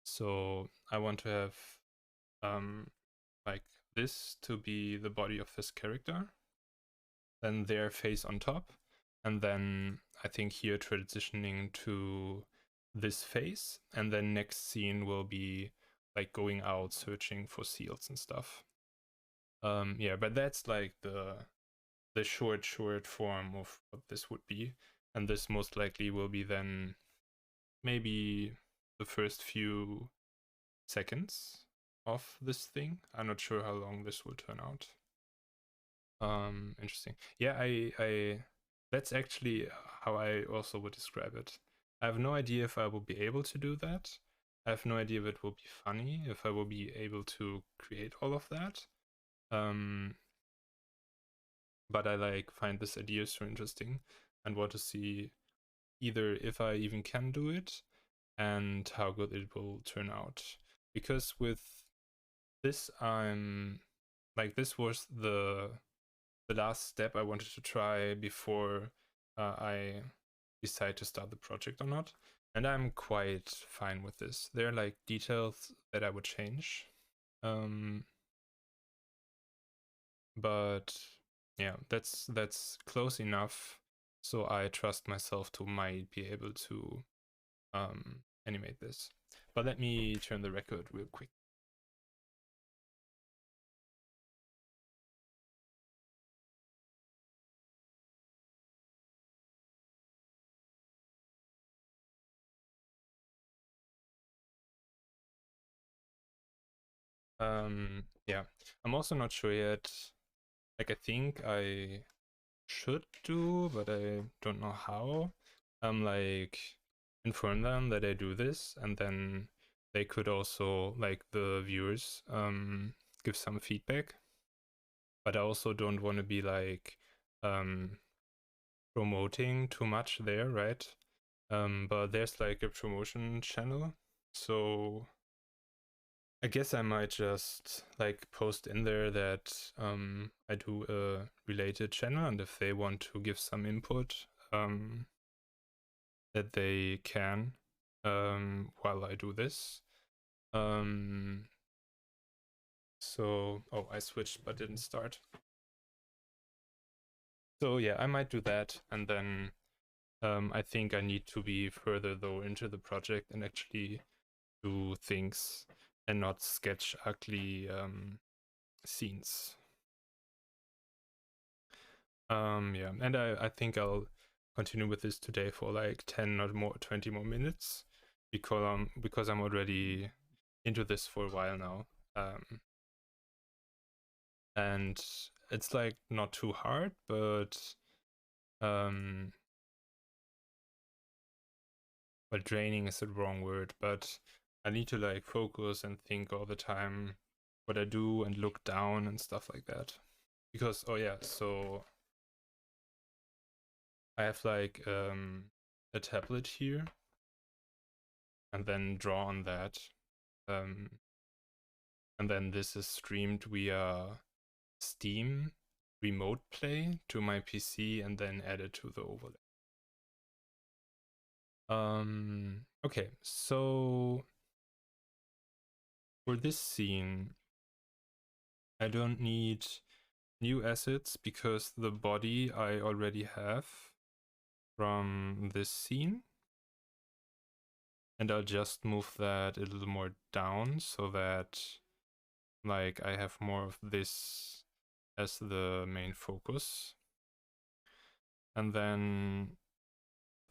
So I want to have like this to be the body of this character, then their face on top, and then I think here transitioning to this face, and then next scene will be like going out searching for seals and stuff. Yeah, but that's like the short form of what this would be, and this most likely will be then maybe the first few seconds of this thing. I'm not sure how long this will turn out. Interesting. Yeah, I that's actually how I also would describe it. I have no idea if I will be able to do that. I have no idea if it will be funny, if I will be able to create all of that. But I like find this idea so interesting and want to see either if I even can do it and how good it will turn out. Because with this, I'm like, this was the last step I wanted to try before I decide to start the project or not. And I'm quite fine with this. There are like details that I would change. But yeah, that's close enough. So I trust myself to might be able to animate this. But let me turn the record real quick. Yeah, I'm also not sure yet. Like I think I should do, but I don't know how. Like inform them that I do this, and then they could also, like the viewers, give some feedback. But I also don't want to be like promoting too much there, right? But there's like a promotion channel, so I guess I might just like post in there that I do a related channel, and if they want to give some input, that they can while I do this. So, oh, I switched but didn't start. So yeah, I might do that, and then I think I need to be further though into the project and actually do things and not sketch ugly scenes. Yeah, and I think I'll continue with this today for like 10 or more 20 more minutes because I'm already into this for a while now. And it's like not too hard, but well, draining is the wrong word, but I need to like focus and think all the time what I do and look down and stuff like that. Because, oh yeah, so I have like a tablet here and then draw on that. And then this is streamed via Steam remote play to my PC and then added to the overlay. Okay, Okay, so for this scene, I don't need new assets because the body I already have from this scene. And I'll just move that a little more down so that like I have more of this as the main focus. And then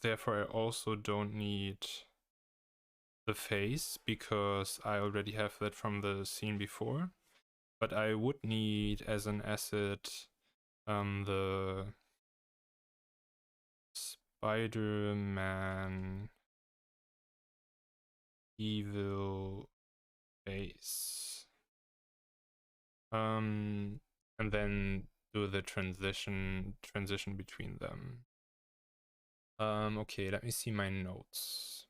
therefore I also don't need the face because I already have that from the scene before. But I would need as an asset the Spider-Man evil face. And then do the transition between them. Okay, let me see my notes.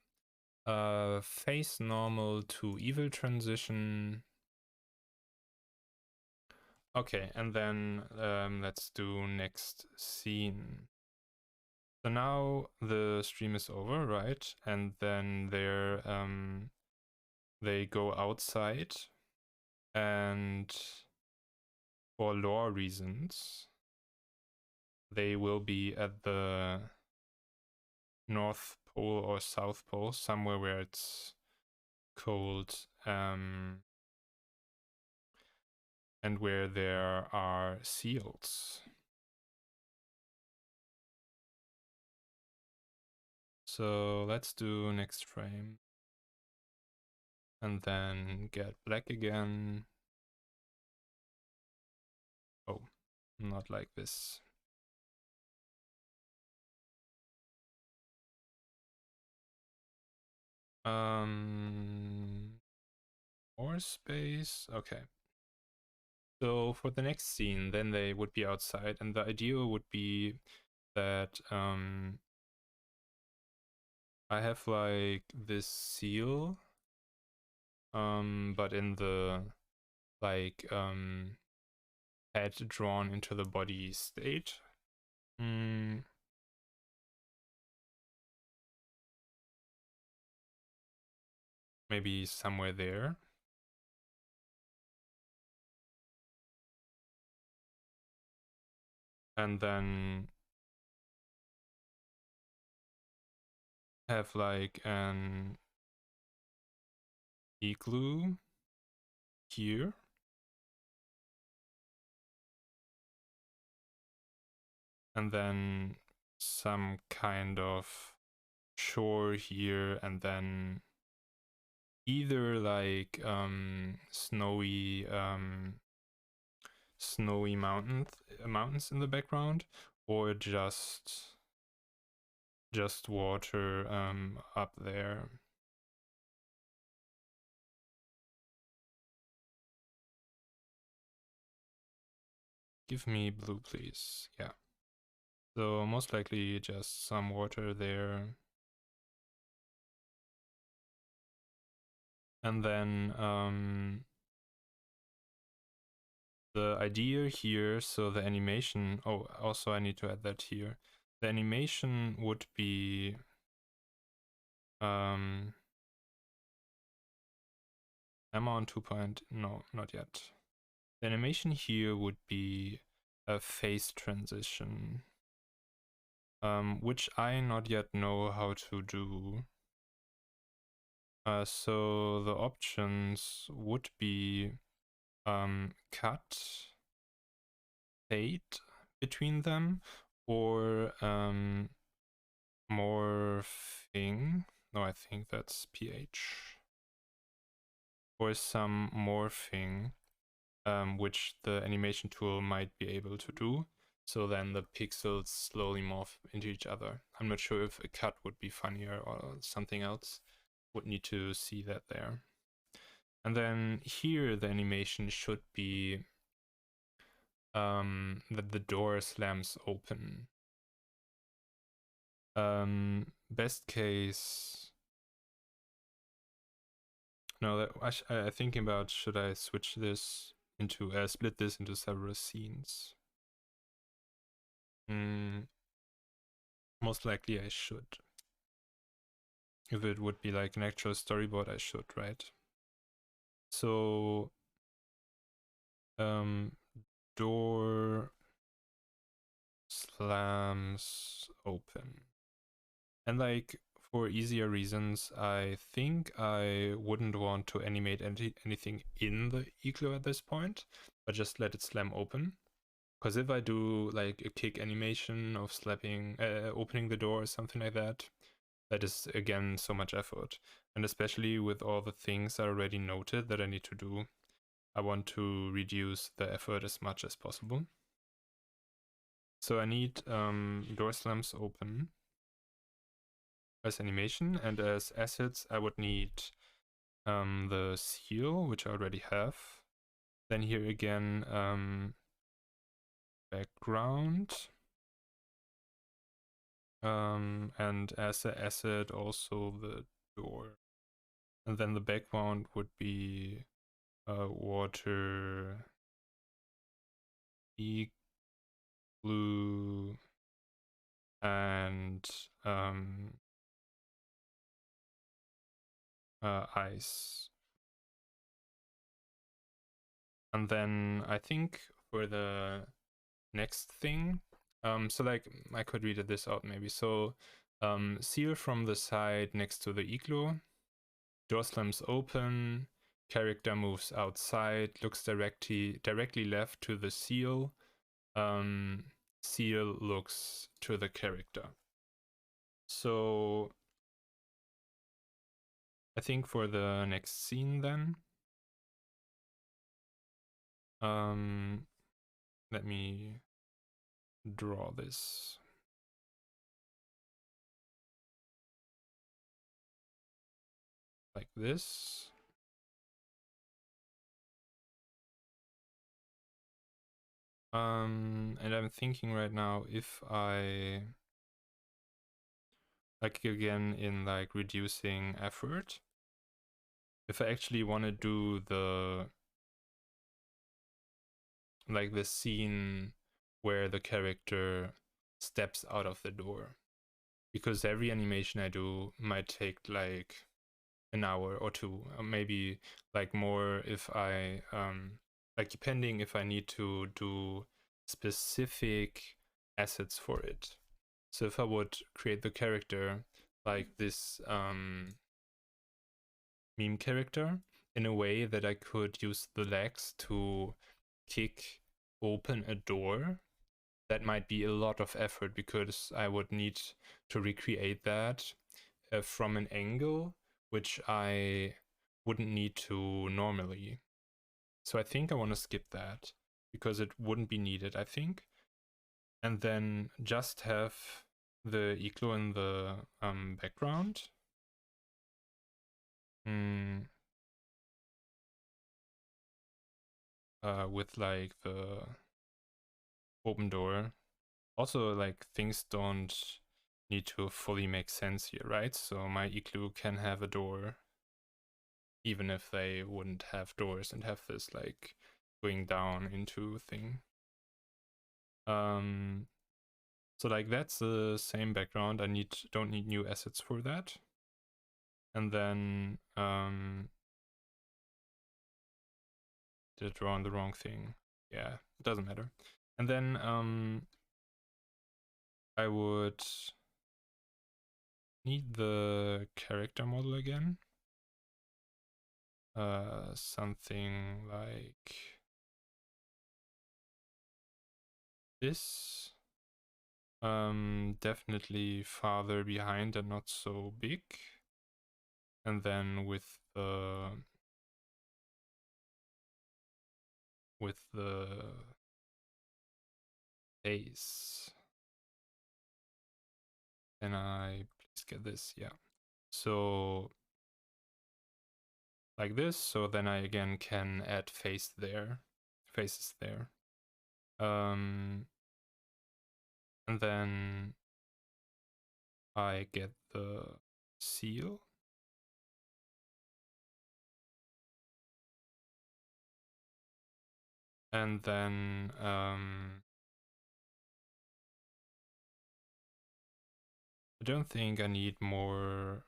Face normal to evil transition. Okay, and then let's do next scene. So now the stream is over, right? And then they go outside, and for lore reasons, they will be at the North Pole or South Pole, somewhere where it's cold, and where there are seals. So let's do next frame. And then get black again. Oh, not like this. More space. Okay. So for the next scene, then they would be outside, and the idea would be that I have like this seal, but in the like head drawn into the body state. Maybe somewhere there. And then have like an igloo here. And then some kind of shore here, and then either like snowy mountains in the background, or just water up there. Give me blue, please. Yeah. So most likely just some water there. And then the idea here, so the animation, oh, also I need to add that here. The animation would be am I on 2 point? No, not yet. The animation here would be a face transition, which I not yet know how to do. So the options would be cut, fade between them, or morphing. No, I think that's PH. Or some morphing, which the animation tool might be able to do. So then the pixels slowly morph into each other. I'm not sure if a cut would be funnier or something else. Would need to see that there. And then here the animation should be that the door slams open. Best case. No, that I thinking about, should I switch this into split this into several scenes? Most likely I should. if it would be like an actual storyboard, I should, right? So door slams open. And like for easier reasons, I think I wouldn't want to animate anything in the igloo at this point, but just let it slam open. Because if I do like a kick animation of slapping, opening the door or something like that, that is again so much effort. And especially with all the things I already noted that I need to do, I want to reduce the effort as much as possible. So I need door slams open as animation, and as assets I would need the seal, which I already have. Then here again, background. And as an asset also the door. And then the background would be water, blue, and ice. And then I think for the next thing, so like I could read this out maybe. So seal from the side next to the igloo, door slams open, character moves outside, looks directly left to the seal, seal looks to the character. So I think for the next scene then, let me draw this. Like this. And I'm thinking right now if I, like again in like reducing effort, if I actually want to do the, like the scene where the character steps out of the door, because every animation I do might take like an hour or two, or maybe like more if I like depending if I need to do specific assets for it. So if I would create the character like this meme character in a way that I could use the legs to kick open a door, that might be a lot of effort because I would need to recreate that from an angle which I wouldn't need to normally. So I think I want to skip that because it wouldn't be needed, I think. And then just have the igloo in the background. With like the open door. Also, like things don't need to fully make sense here, right? So my igloo can have a door even if they wouldn't have doors and have this like going down into thing. So like that's the same background. I don't need new assets for that. And then did I draw on the wrong thing? Yeah, it doesn't matter. And then I would need the character model again. Something like this. Definitely farther behind and not so big. And then with the base, then I please get this, yeah. So like this, so then I again can add faces there. And then I get the seal. And then I don't think I need more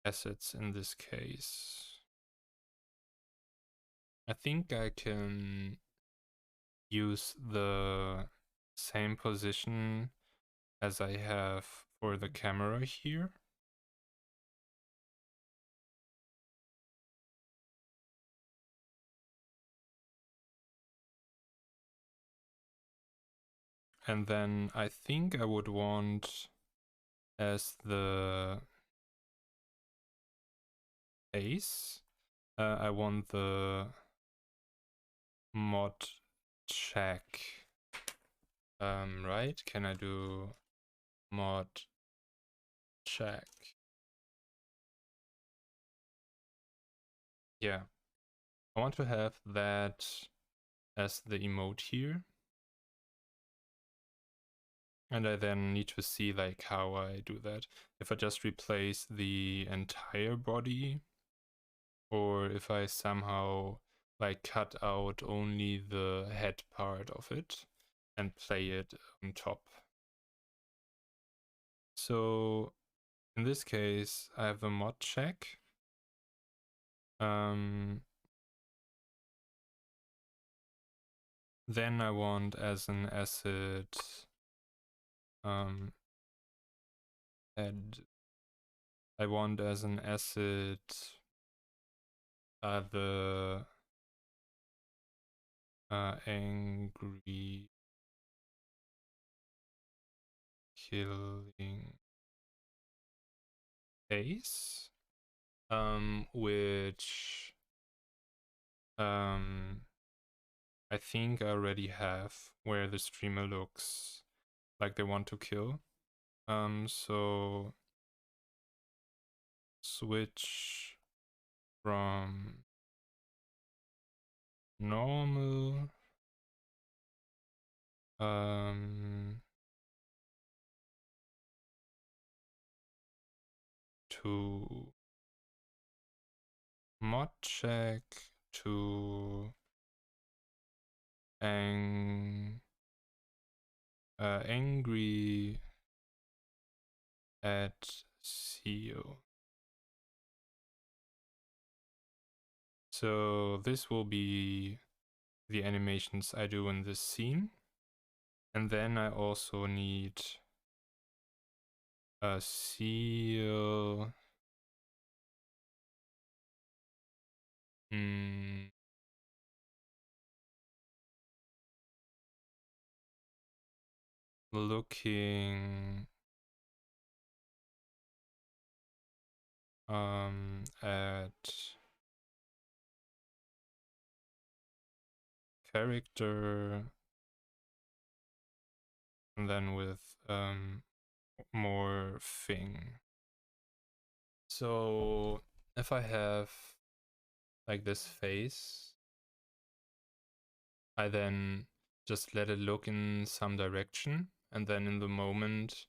assets in this case. I think I can use the same position as I have for the camera here. And then I think I would want as the base, I want the mod check. Right? Can I do mod check? Yeah. I want to have that as the emote here. And I then need to see like how I do that. If I just replace the entire body, or if I somehow like cut out only the head part of it and play it on top. So in this case, I have a mod check. Then I want as an asset head. I want as an asset the angry killing face, which I think I already have, where the streamer looks like they want to kill. So switch from normal to mod check to angry at CEO. So this will be the animations I do in this scene. And then I also need a seal. Looking at character, and then with more thing. So if I have like this face, I then just let it look in some direction, and then in the moment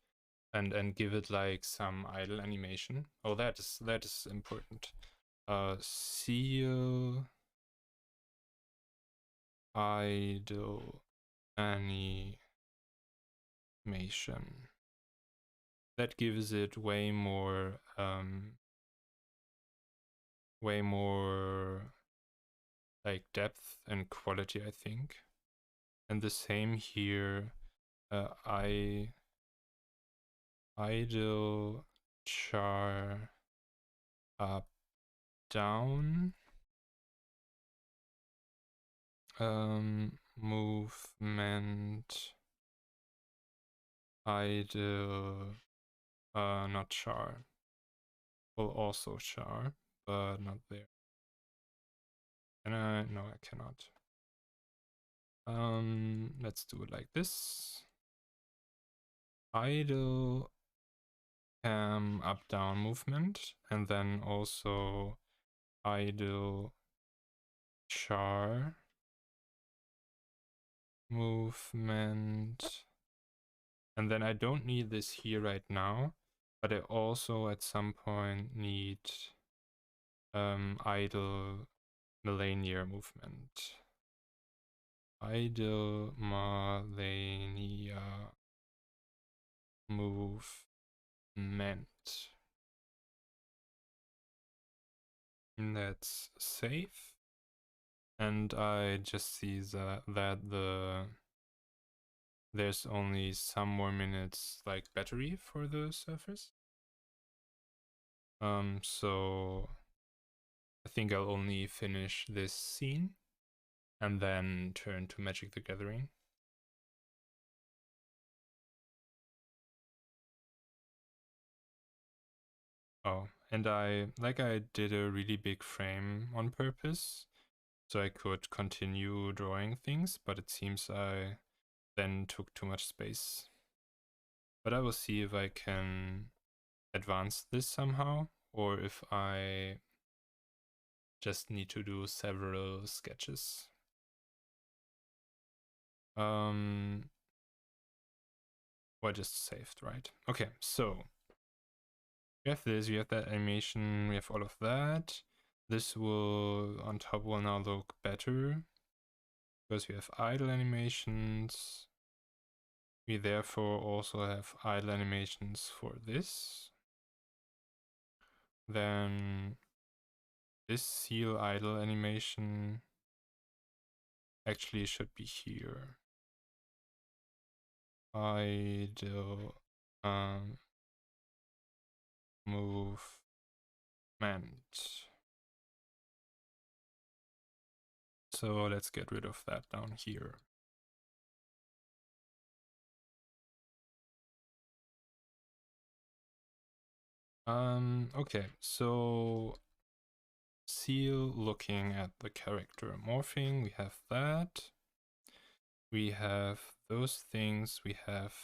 and give it like some idle animation. Oh, that is important. Seal idle animation. That gives it way more like depth and quality, I think. And the same here. Idle char up down movement idle not char, will also char, but not there. And no, I cannot. Let's do it like this. Idle up down movement, and then also idle char movement. And then I don't need this here right now, but I also at some point need idle millennia movement. Idle millennia movement. Let's save. And I just see that there's only some more minutes like battery for the surface. So I think I'll only finish this scene and then turn to Magic the Gathering. Oh, and I did a really big frame on purpose so I could continue drawing things, but it seems I then took too much space. But I will see if I can advance this somehow, or if I just need to do several sketches. Well, I just saved, right? Okay, so we have this, we have that animation, we have all of that. This will, on top, will now look better because we have idle animations. We therefore also have idle animations for this. Then this seal idle animation actually should be here. Idle movement. So let's get rid of that down here. Okay, so seal looking at the character morphing, we have that. We have those things, we have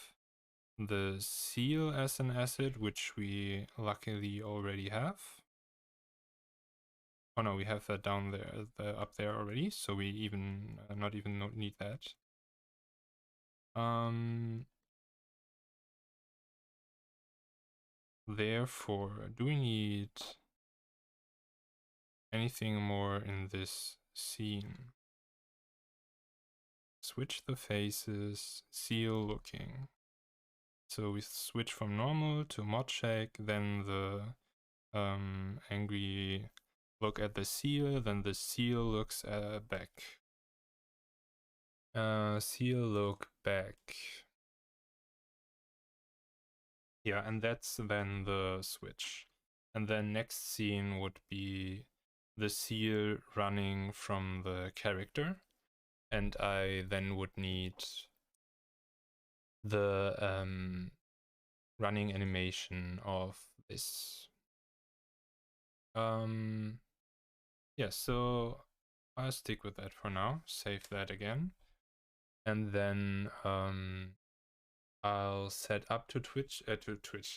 the seal as an asset, which we luckily already have. Oh no, we have that down there, up there already, so we even not even need that. Therefore, do we need anything more in this scene? Switch the faces, seal looking. So we switch from normal to mod check, then the angry look at the seal, then the seal looks back. Seal look back. Yeah, and that's then the switch. And then next scene would be the seal running from the character. And I then would need the running animation of this. Yeah, so I'll stick with that for now. Save that again. And then I'll set up to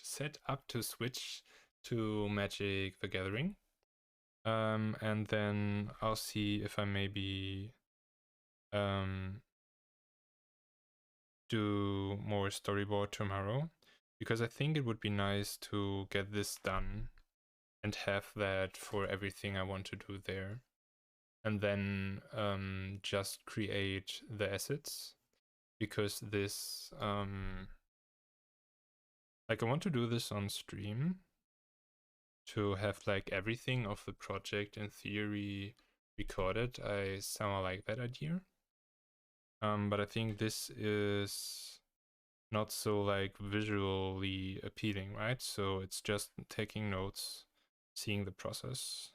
set up to switch to Magic the Gathering. And then I'll see if I maybe do more storyboard tomorrow, because I think it would be nice to get this done and have that for everything I want to do there. And then just create the assets, because this, like I want to do this on stream to have like everything of the project in theory recorded. I somehow like that idea. But I think this is not so like visually appealing, right? So it's just taking notes, seeing the process.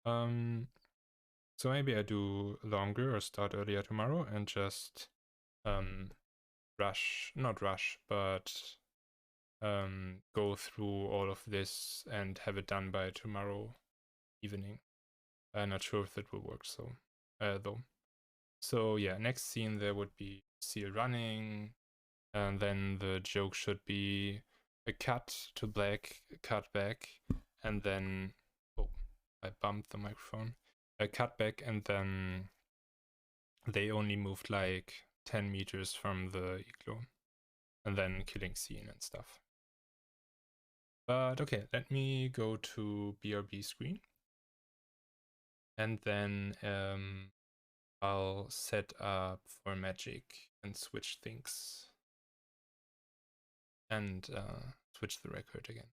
So maybe I do longer or start earlier tomorrow and just not rush, but go through all of this and have it done by tomorrow evening. I'm not sure if that will work, so though. So yeah, next scene there would be seal running, and then the joke should be a cut to black, cut back, and then oh, I bumped the microphone. A cut back, and then they only moved like 10 meters from the igloo, and then killing scene and stuff. But okay, let me go to BRB screen, and then I'll set up for Magic and switch things, and switch the record again.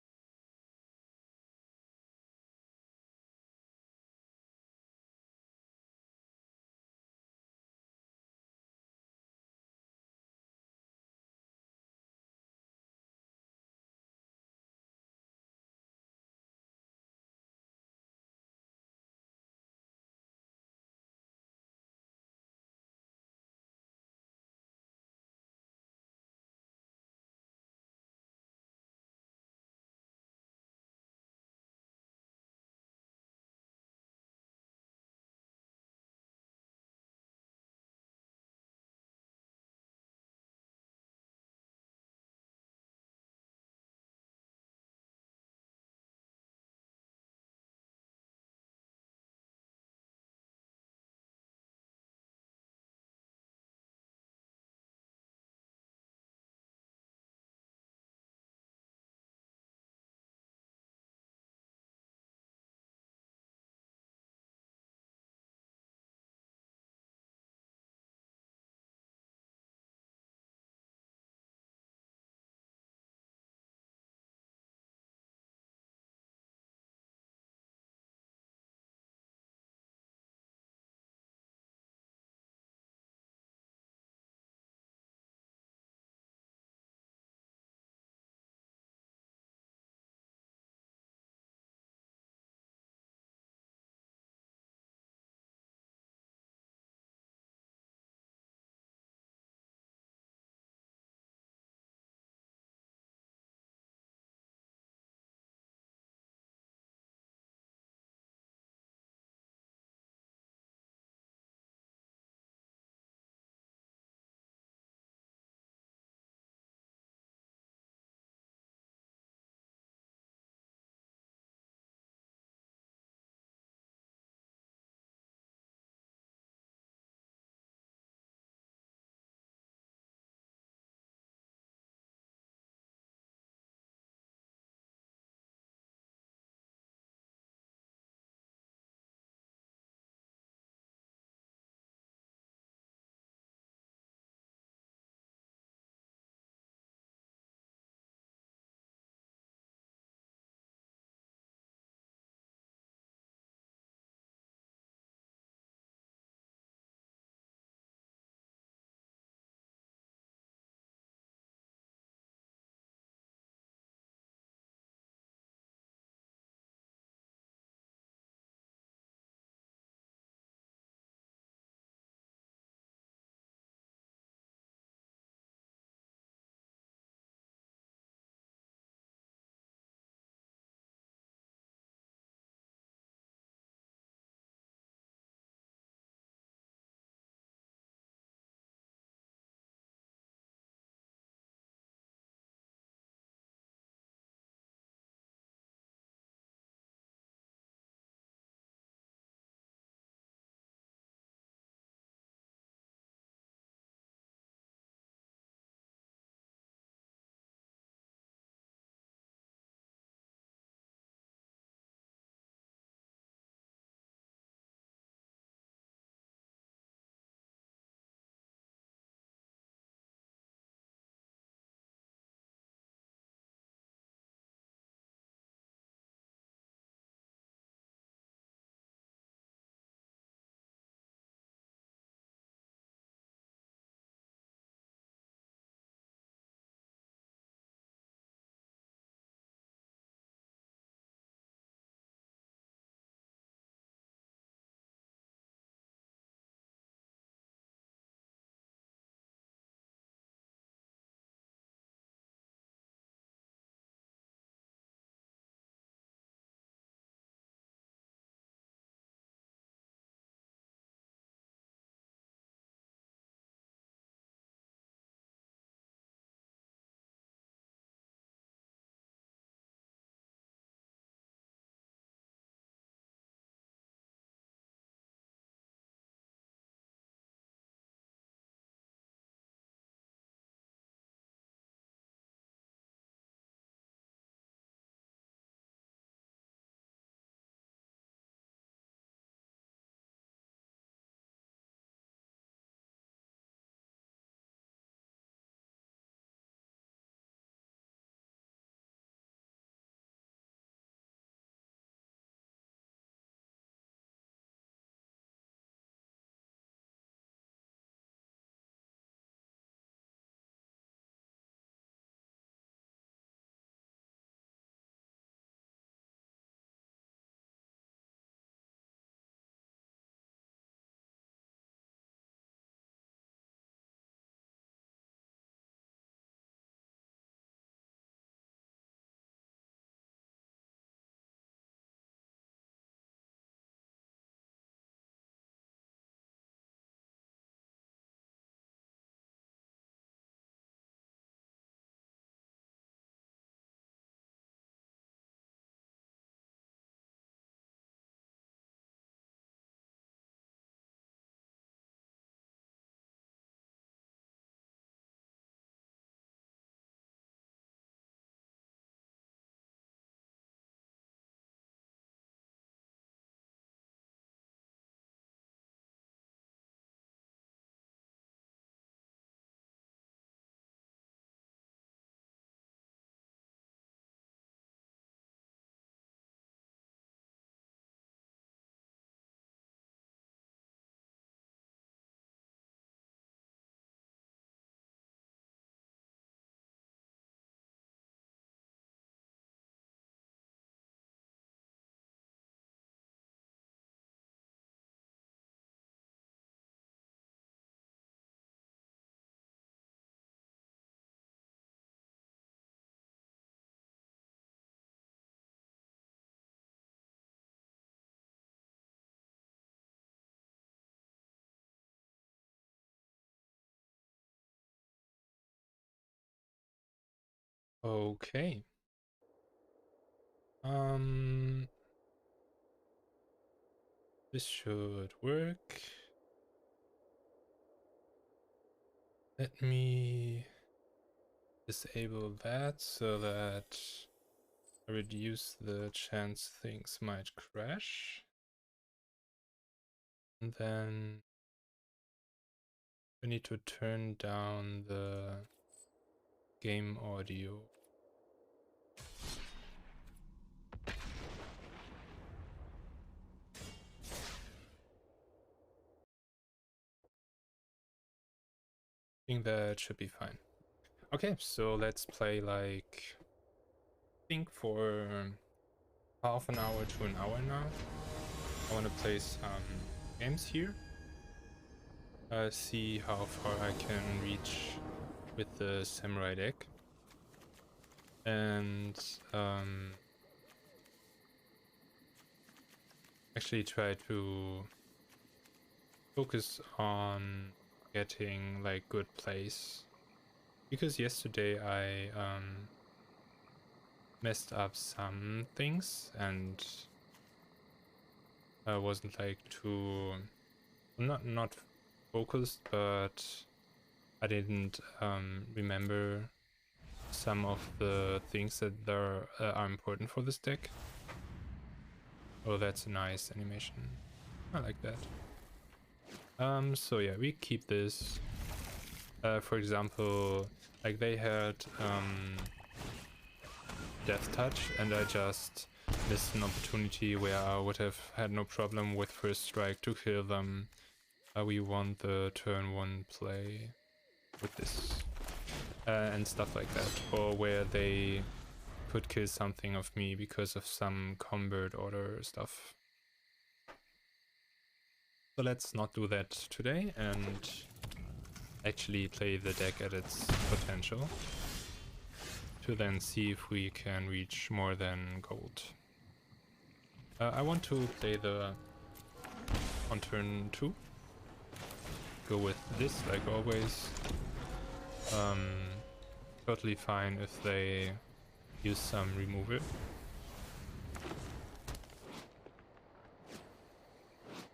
Okay. This should work. Let me disable that so that I reduce the chance things might crash. And then we need to turn down the game audio. I think that should be fine. Okay, so let's play like, I think for half an hour to an hour now. I want to play some games here. See how far I can reach with the samurai deck. And actually try to focus on getting like good plays. Because yesterday I messed up some things and I wasn't like too not focused, but I didn't remember some of the things that are important for this deck. Oh, that's a nice animation. I like that. So yeah, we keep this. For example, like they had Death Touch, and I just missed an opportunity where I would have had no problem with first strike to kill them. We won the turn 1 play with this. And stuff like that. Or where they could kill something of me because of some combat order stuff. So let's not do that today and actually play the deck at its potential to then see if we can reach more than gold. I want to play the on turn 2. Go with this like always. Totally fine if they use some removal.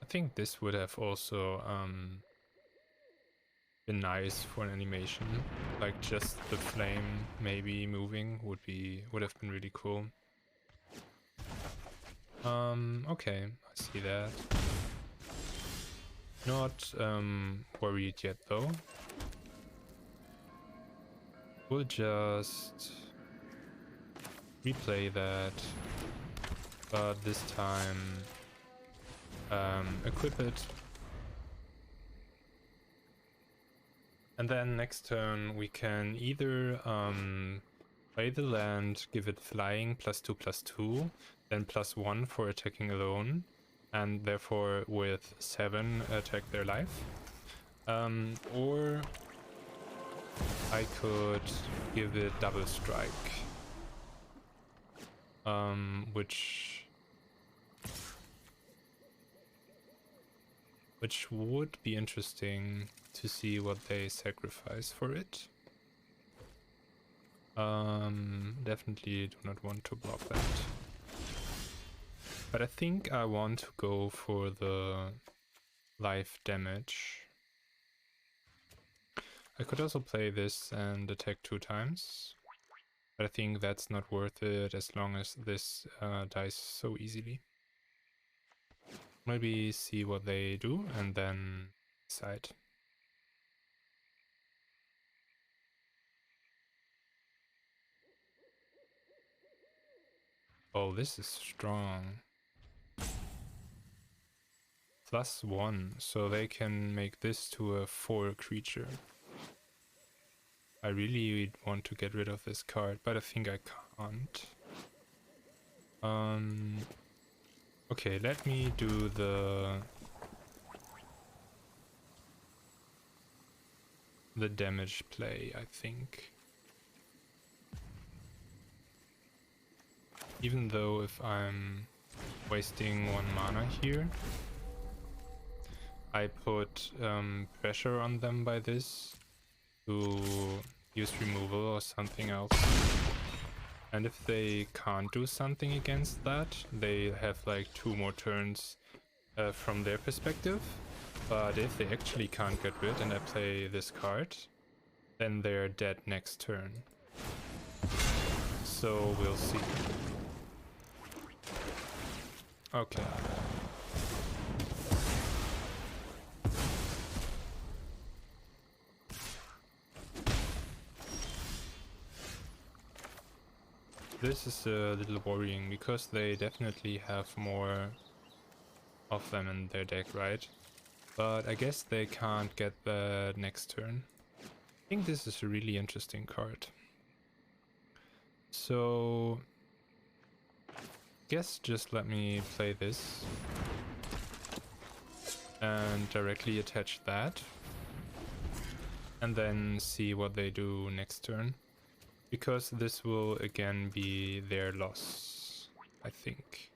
I think this would have also been nice for an animation, like just the flame maybe moving would have been really cool. Okay, I see that. Not worried yet though. We'll just replay that, but this time equip it. And then next turn we can either play the land, give it flying +2/+2, then +1 for attacking alone, and therefore with 7 attack their life. Or I could give it double strike, which would be interesting to see what they sacrifice for it. Definitely do not want to block that. But I think I want to go for the life damage. I could also play this and attack 2 times, but I think that's not worth it as long as this dies so easily. Maybe see what they do and then decide. Oh, this is strong. +1, so they can make this to a 4 creature. I really want to get rid of this card, but I think I can't. Okay, let me do the damage play, I think. Even though if I'm wasting 1 mana here, I put pressure on them by this to use removal or something else. And if they can't do something against that, they have like 2 more turns from their perspective. But if they actually can't get rid and I play this card, then they're dead next turn. So we'll see. Okay. This is a little worrying because they definitely have more of them in their deck, right? But I guess they can't get the next turn. I think this is a really interesting card. So, guess just let me play this and directly attach that and then see what they do next turn, because this will again be their loss, I think,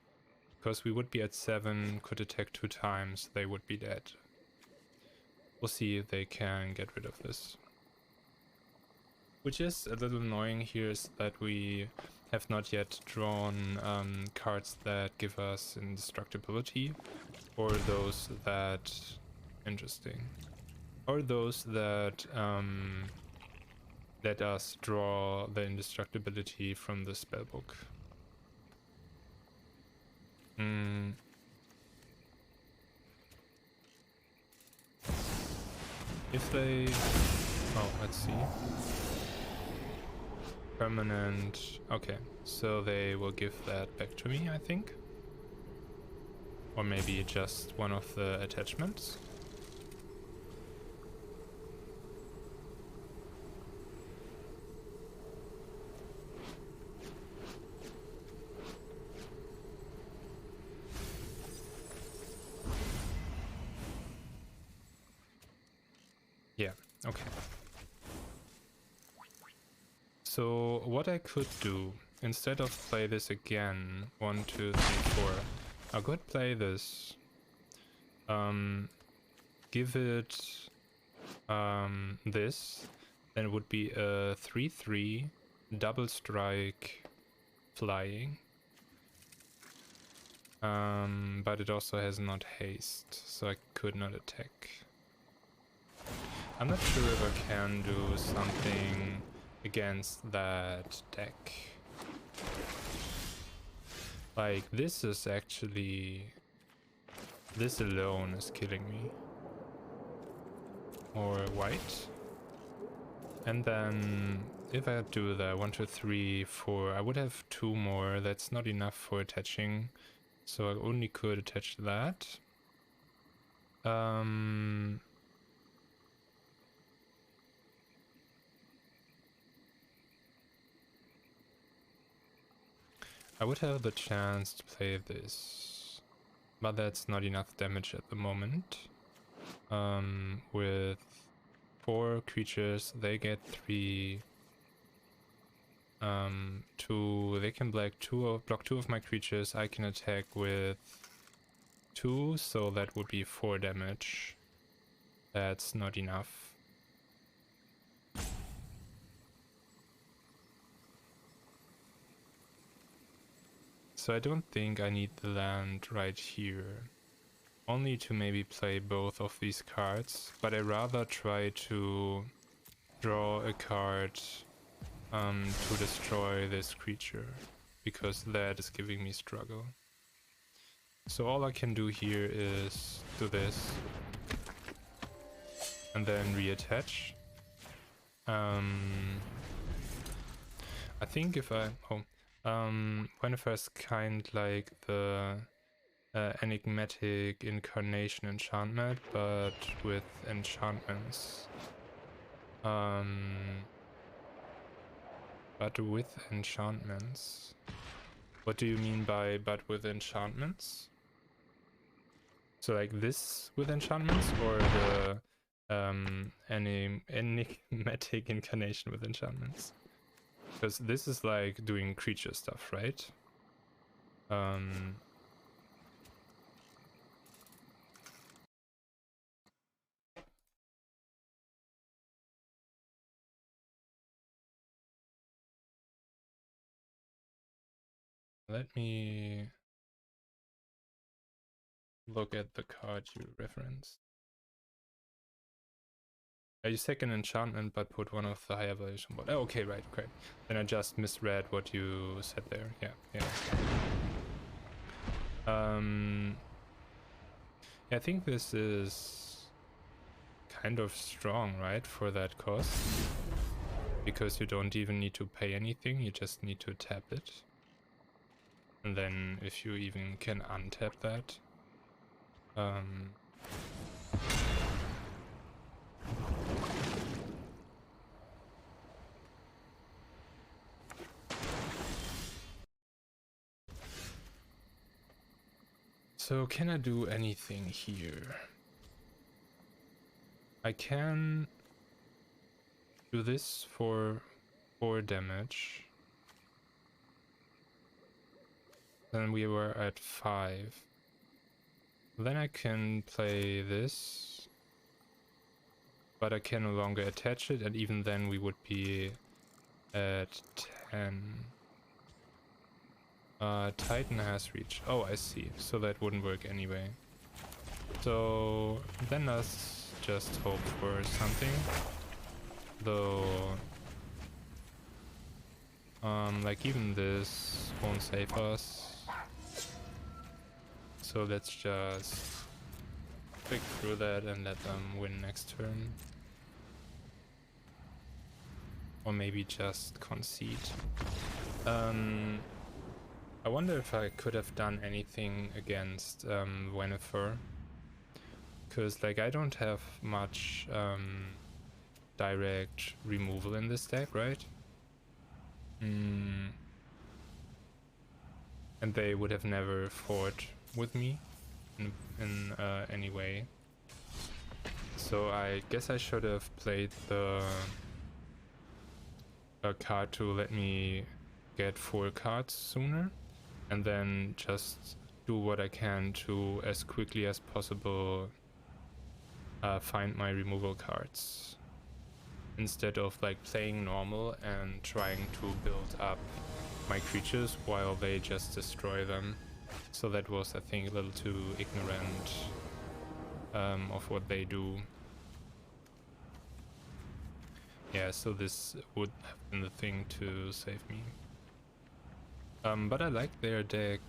because we would be at 7, could attack 2 times, they would be dead. We'll see if they can get rid of this. Which is a little annoying here is that we have not yet drawn cards that give us indestructibility, or those that... interesting. Or those that let us draw the indestructibility from the spellbook. If they... oh, let's see. Permanent... okay, so they will give that back to me, I think. Or maybe just one of the attachments. Yeah, okay. So what I could do, instead of play this again, 1, 2, 3, 4, I could play this. Give it this, then it would be a 3/3 double strike flying. But it also has not haste, so I could not attack. I'm not sure if I can do something against that deck. Like, this is actually... this alone is killing me. Or white. And then if I do the 1, 2, 3, 4, I would have 2 more. That's not enough for attaching. So I only could attach that. I would have the chance to play this, but that's not enough damage at the moment. With 4 creatures, they get 3. 2. They can block 2 of my creatures. I can attack with 2, so that would be 4 damage. That's not enough. So I don't think I need the land right here. Only to maybe play both of these cards, but I rather try to draw a card to destroy this creature, because that is giving me struggle. So all I can do here is do this and then reattach. I think if I... when I first kind like the enigmatic incarnation enchantment, but with enchantments. But with enchantments. What do you mean by but with enchantments? So like this with enchantments, or the enigmatic incarnation with enchantments? Because this is like doing creature stuff, right? Let me look at the card you referenced. You second enchantment but put one of the higher valuation board. Oh, okay, right, okay. Then I just misread what you said there. Yeah. I think this is kind of strong, right, for that cost. Because you don't even need to pay anything, you just need to tap it. And then if you even can untap that. So can I do anything here? I can do this for 4 damage. Then we were at 5. Then I can play this. But I can no longer attach it, and even then we would be at 10. Titan has reach. Oh, I see. So that wouldn't work anyway. So then let's just hope for something. Though, like even this won't save us. So let's just click through that and let them win next turn. Or maybe just concede. I wonder if I could have done anything against Wennefer. Because like I don't have much direct removal in this deck, right? And they would have never fought with me in any way. So I guess I should have played the card to let me get 4 cards sooner, and then just do what I can to, as quickly as possible, find my removal cards. Instead of like playing normal and trying to build up my creatures while they just destroy them. So that was, I think, a little too ignorant of what they do. Yeah, so this would have been the thing to save me. But I like their deck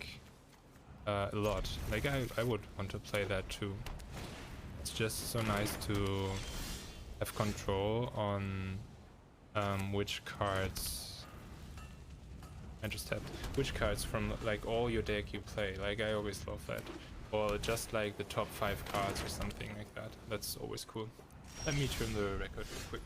a lot. Like I would want to play that too. It's just so nice to have control on which cards. I just tapped. Which cards from like all your deck you play. Like I always love that. Or just like the top 5 cards or something like that. That's always cool. Let me turn the record real quick.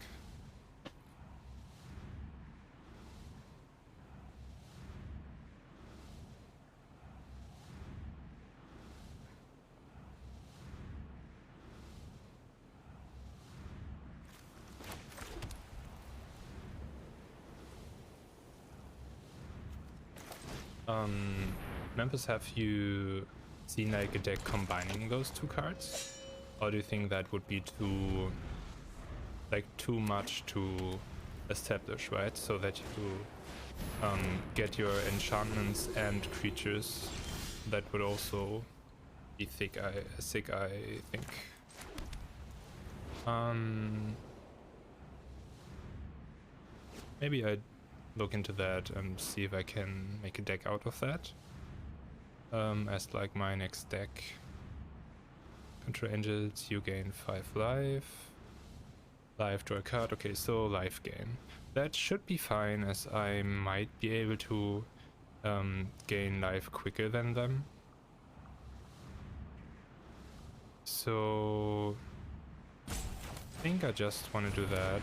Memphis, have you seen like a deck combining those 2 cards? Or do you think that would be too much to establish, right? So that you get your enchantments and creatures. That would also be sick, I think. Maybe I'd look into that and see if I can make a deck out of that. As like my next deck. Control Angels, you gain 5 life. Life, draw a card. Okay, so life gain. That should be fine, as I might be able to gain life quicker than them. So I think I just want to do that.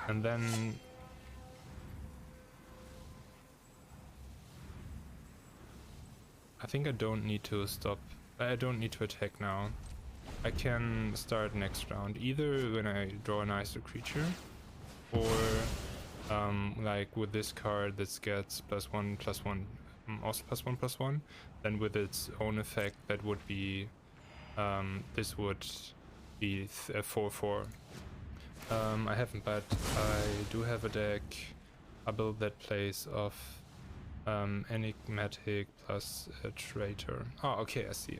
And then I think I don't need to stop. I don't need to attack now. I can start next round either when I draw a nicer creature, or like with this card that gets +1/+1, also +1/+1. Then with its own effect, that would be this would be 4/4. I haven't, but I do have a deck. I built that place of Enigmatic plus a traitor. Oh, okay, I see.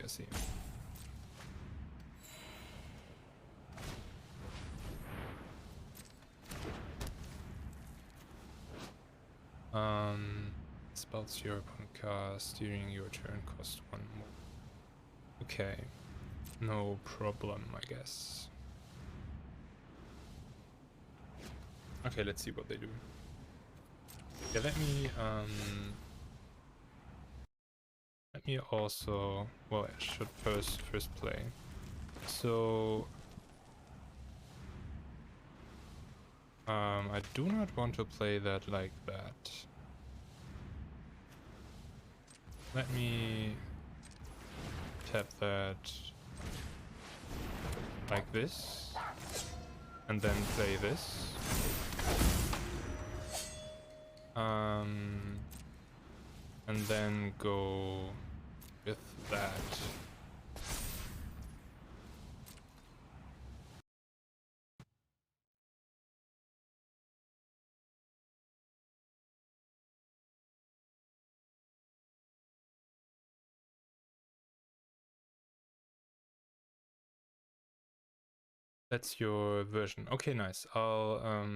Spells your opponent cast during your turn cost 1 more. Okay, no problem, I guess. Okay, let's see what they do. Yeah, let me also, well, I should first play. So I do not want to play that like that. Let me tap that like this, and then play this. And then go with that. That's your version. Okay, nice. I'll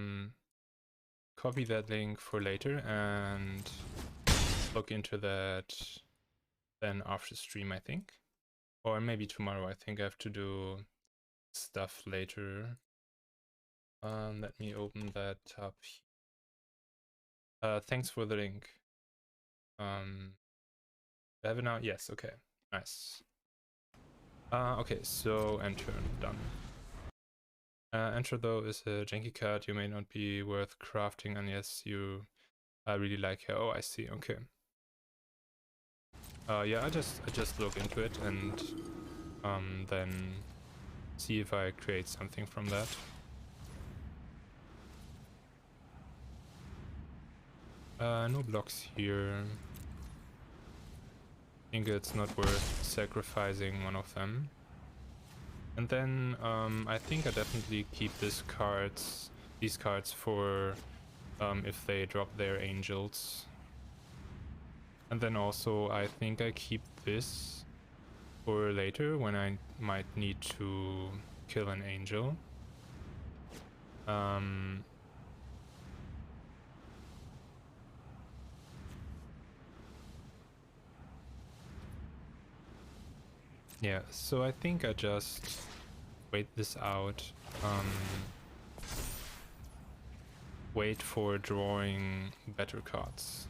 copy that link for later and look into that then after stream, I think. Or maybe tomorrow. I think I have to do stuff later. Let me open that up. Thanks for the link. Have it now? Yes, okay. Nice. Okay, so enter, done. Enter though is a janky card you may not be worth crafting unless you really like her. Oh, I see, okay. Yeah, I just look into it and then see if I create something from that. No blocks here. I think it's not worth sacrificing one of them. And then I think I definitely keep these cards for if they drop their angels. And then also I think I keep this for later when I might need to kill an angel. Yeah, so I think I just wait this out. Wait for drawing better cards.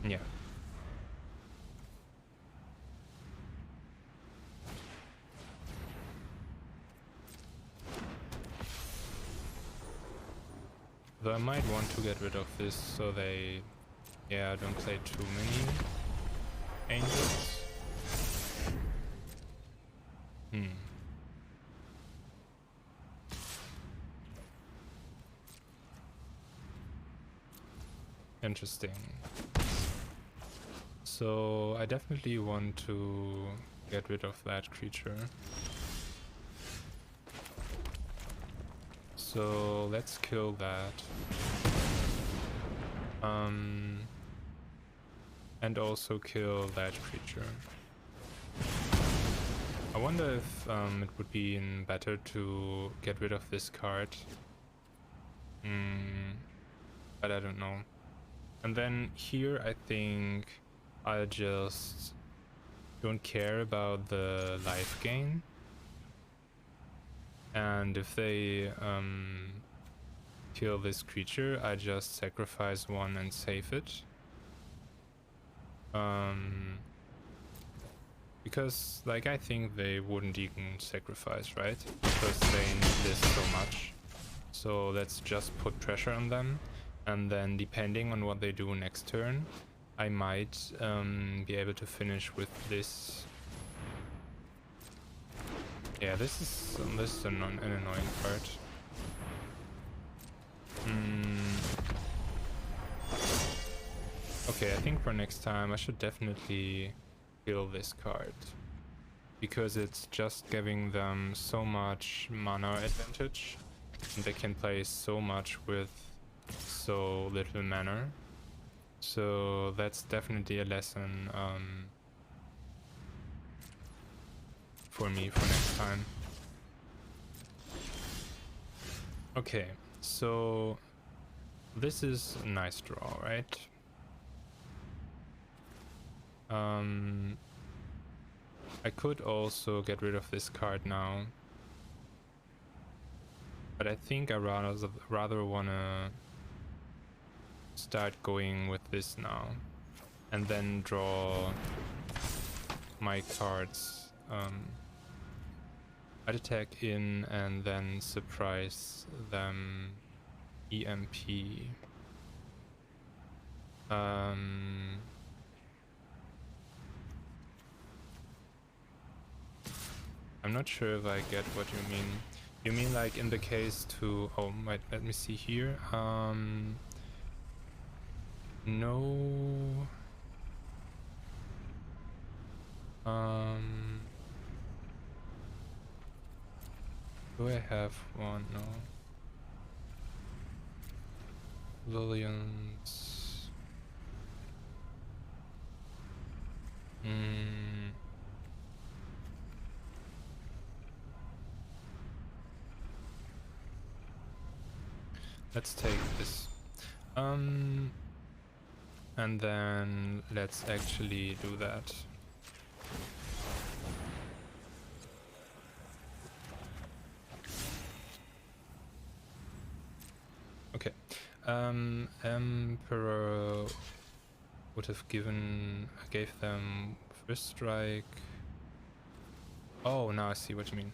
Yeah. Though I might want to get rid of this so they, yeah, don't play too many angels. Interesting. So I definitely want to get rid of that creature. So let's kill that. And also kill that creature. I wonder if it would be better to get rid of this card. But I don't know. And then here I think I just don't care about the life gain. And if they kill this creature, I just sacrifice one and save it. Because, like, I think they wouldn't even sacrifice, right? Because they need this so much. So let's just put pressure on them. And then, depending on what they do next turn, I might be able to finish with this. Yeah, this is an annoying part. Okay, I think for next time I should definitely kill this card. because it's just giving them so much mana advantage, and they can play so much with so little mana. So that's definitely a lesson for me for next time. Okay, so this is a nice draw, right? I could also get rid of this card now, but I think I rather wanna start going with this now and then draw my cards. I'd attack in and then surprise them EMP. I'm not sure if I get what you mean. You mean like in the case to... Oh, wait, let me see here. No... Do I have one? No. Lillians. Let's take this. And then let's actually do that. Okay. Emperor would have gave them first strike. Oh, now I see what you mean.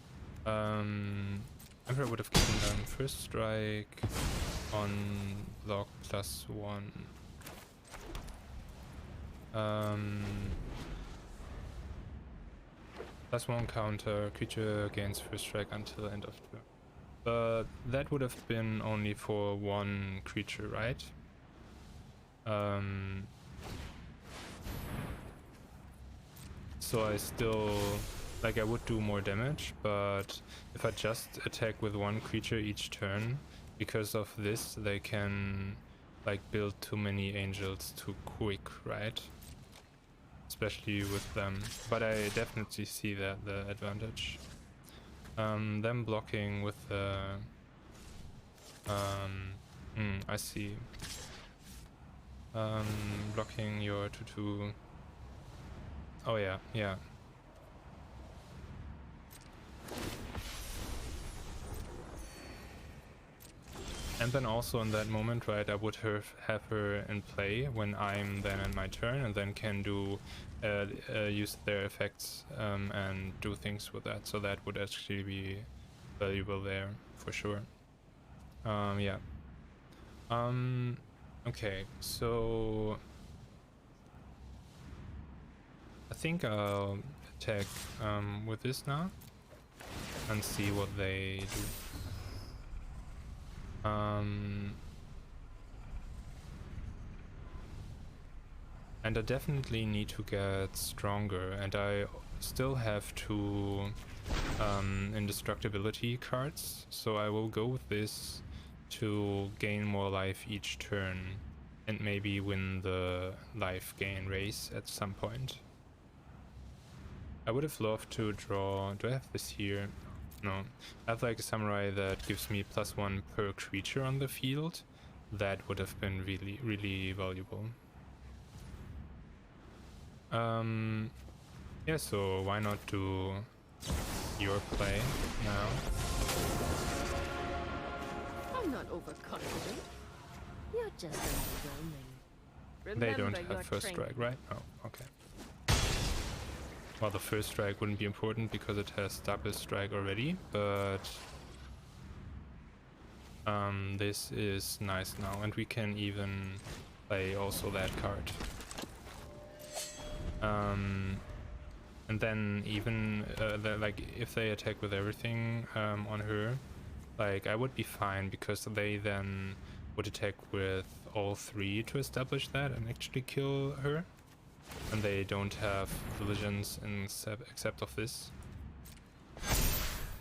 Emperor would have given them first strike on block +1. +1 counter, creature gains first strike until end of turn. But that would have been only for one creature, right? So I still... Like, I would do more damage, but if I just attack with one creature each turn, because of this, they can, like, build too many angels too quick, right? Especially with them. But I definitely see that, the advantage. Them blocking with the... I see. Blocking your 2/2. Oh yeah, yeah. And then also in that moment, right, I would have her in play when I'm then in my turn, and then can do use their effects and do things with that. So that would actually be valuable there for sure. Yeah. Okay, so I think I'll attack with this now and see what they do. And I definitely need to get stronger, and I still have two indestructibility cards, so I will go with this to gain more life each turn and maybe win the life gain race at some point. I would have loved to draw... Do I have this here? No. I have like a samurai that gives me +1 per creature on the field. That would have been really, really valuable. Yeah, so why not do your play now? I'm not overconfident. You're just overwhelming. They don't Remember have first your strike, right? Oh, okay. Well, the first strike wouldn't be important because it has double strike already, but this is nice now, and we can even play also that card. And then even like if they attack with everything on her, like I would be fine because they then would attack with all three to establish that and actually kill her. And they don't have collisions except of this.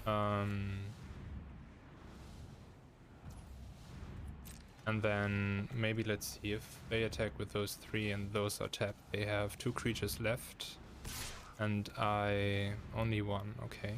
And then maybe let's see if they attack with those 3 and those are tapped. They have 2 creatures left and I only 1, okay.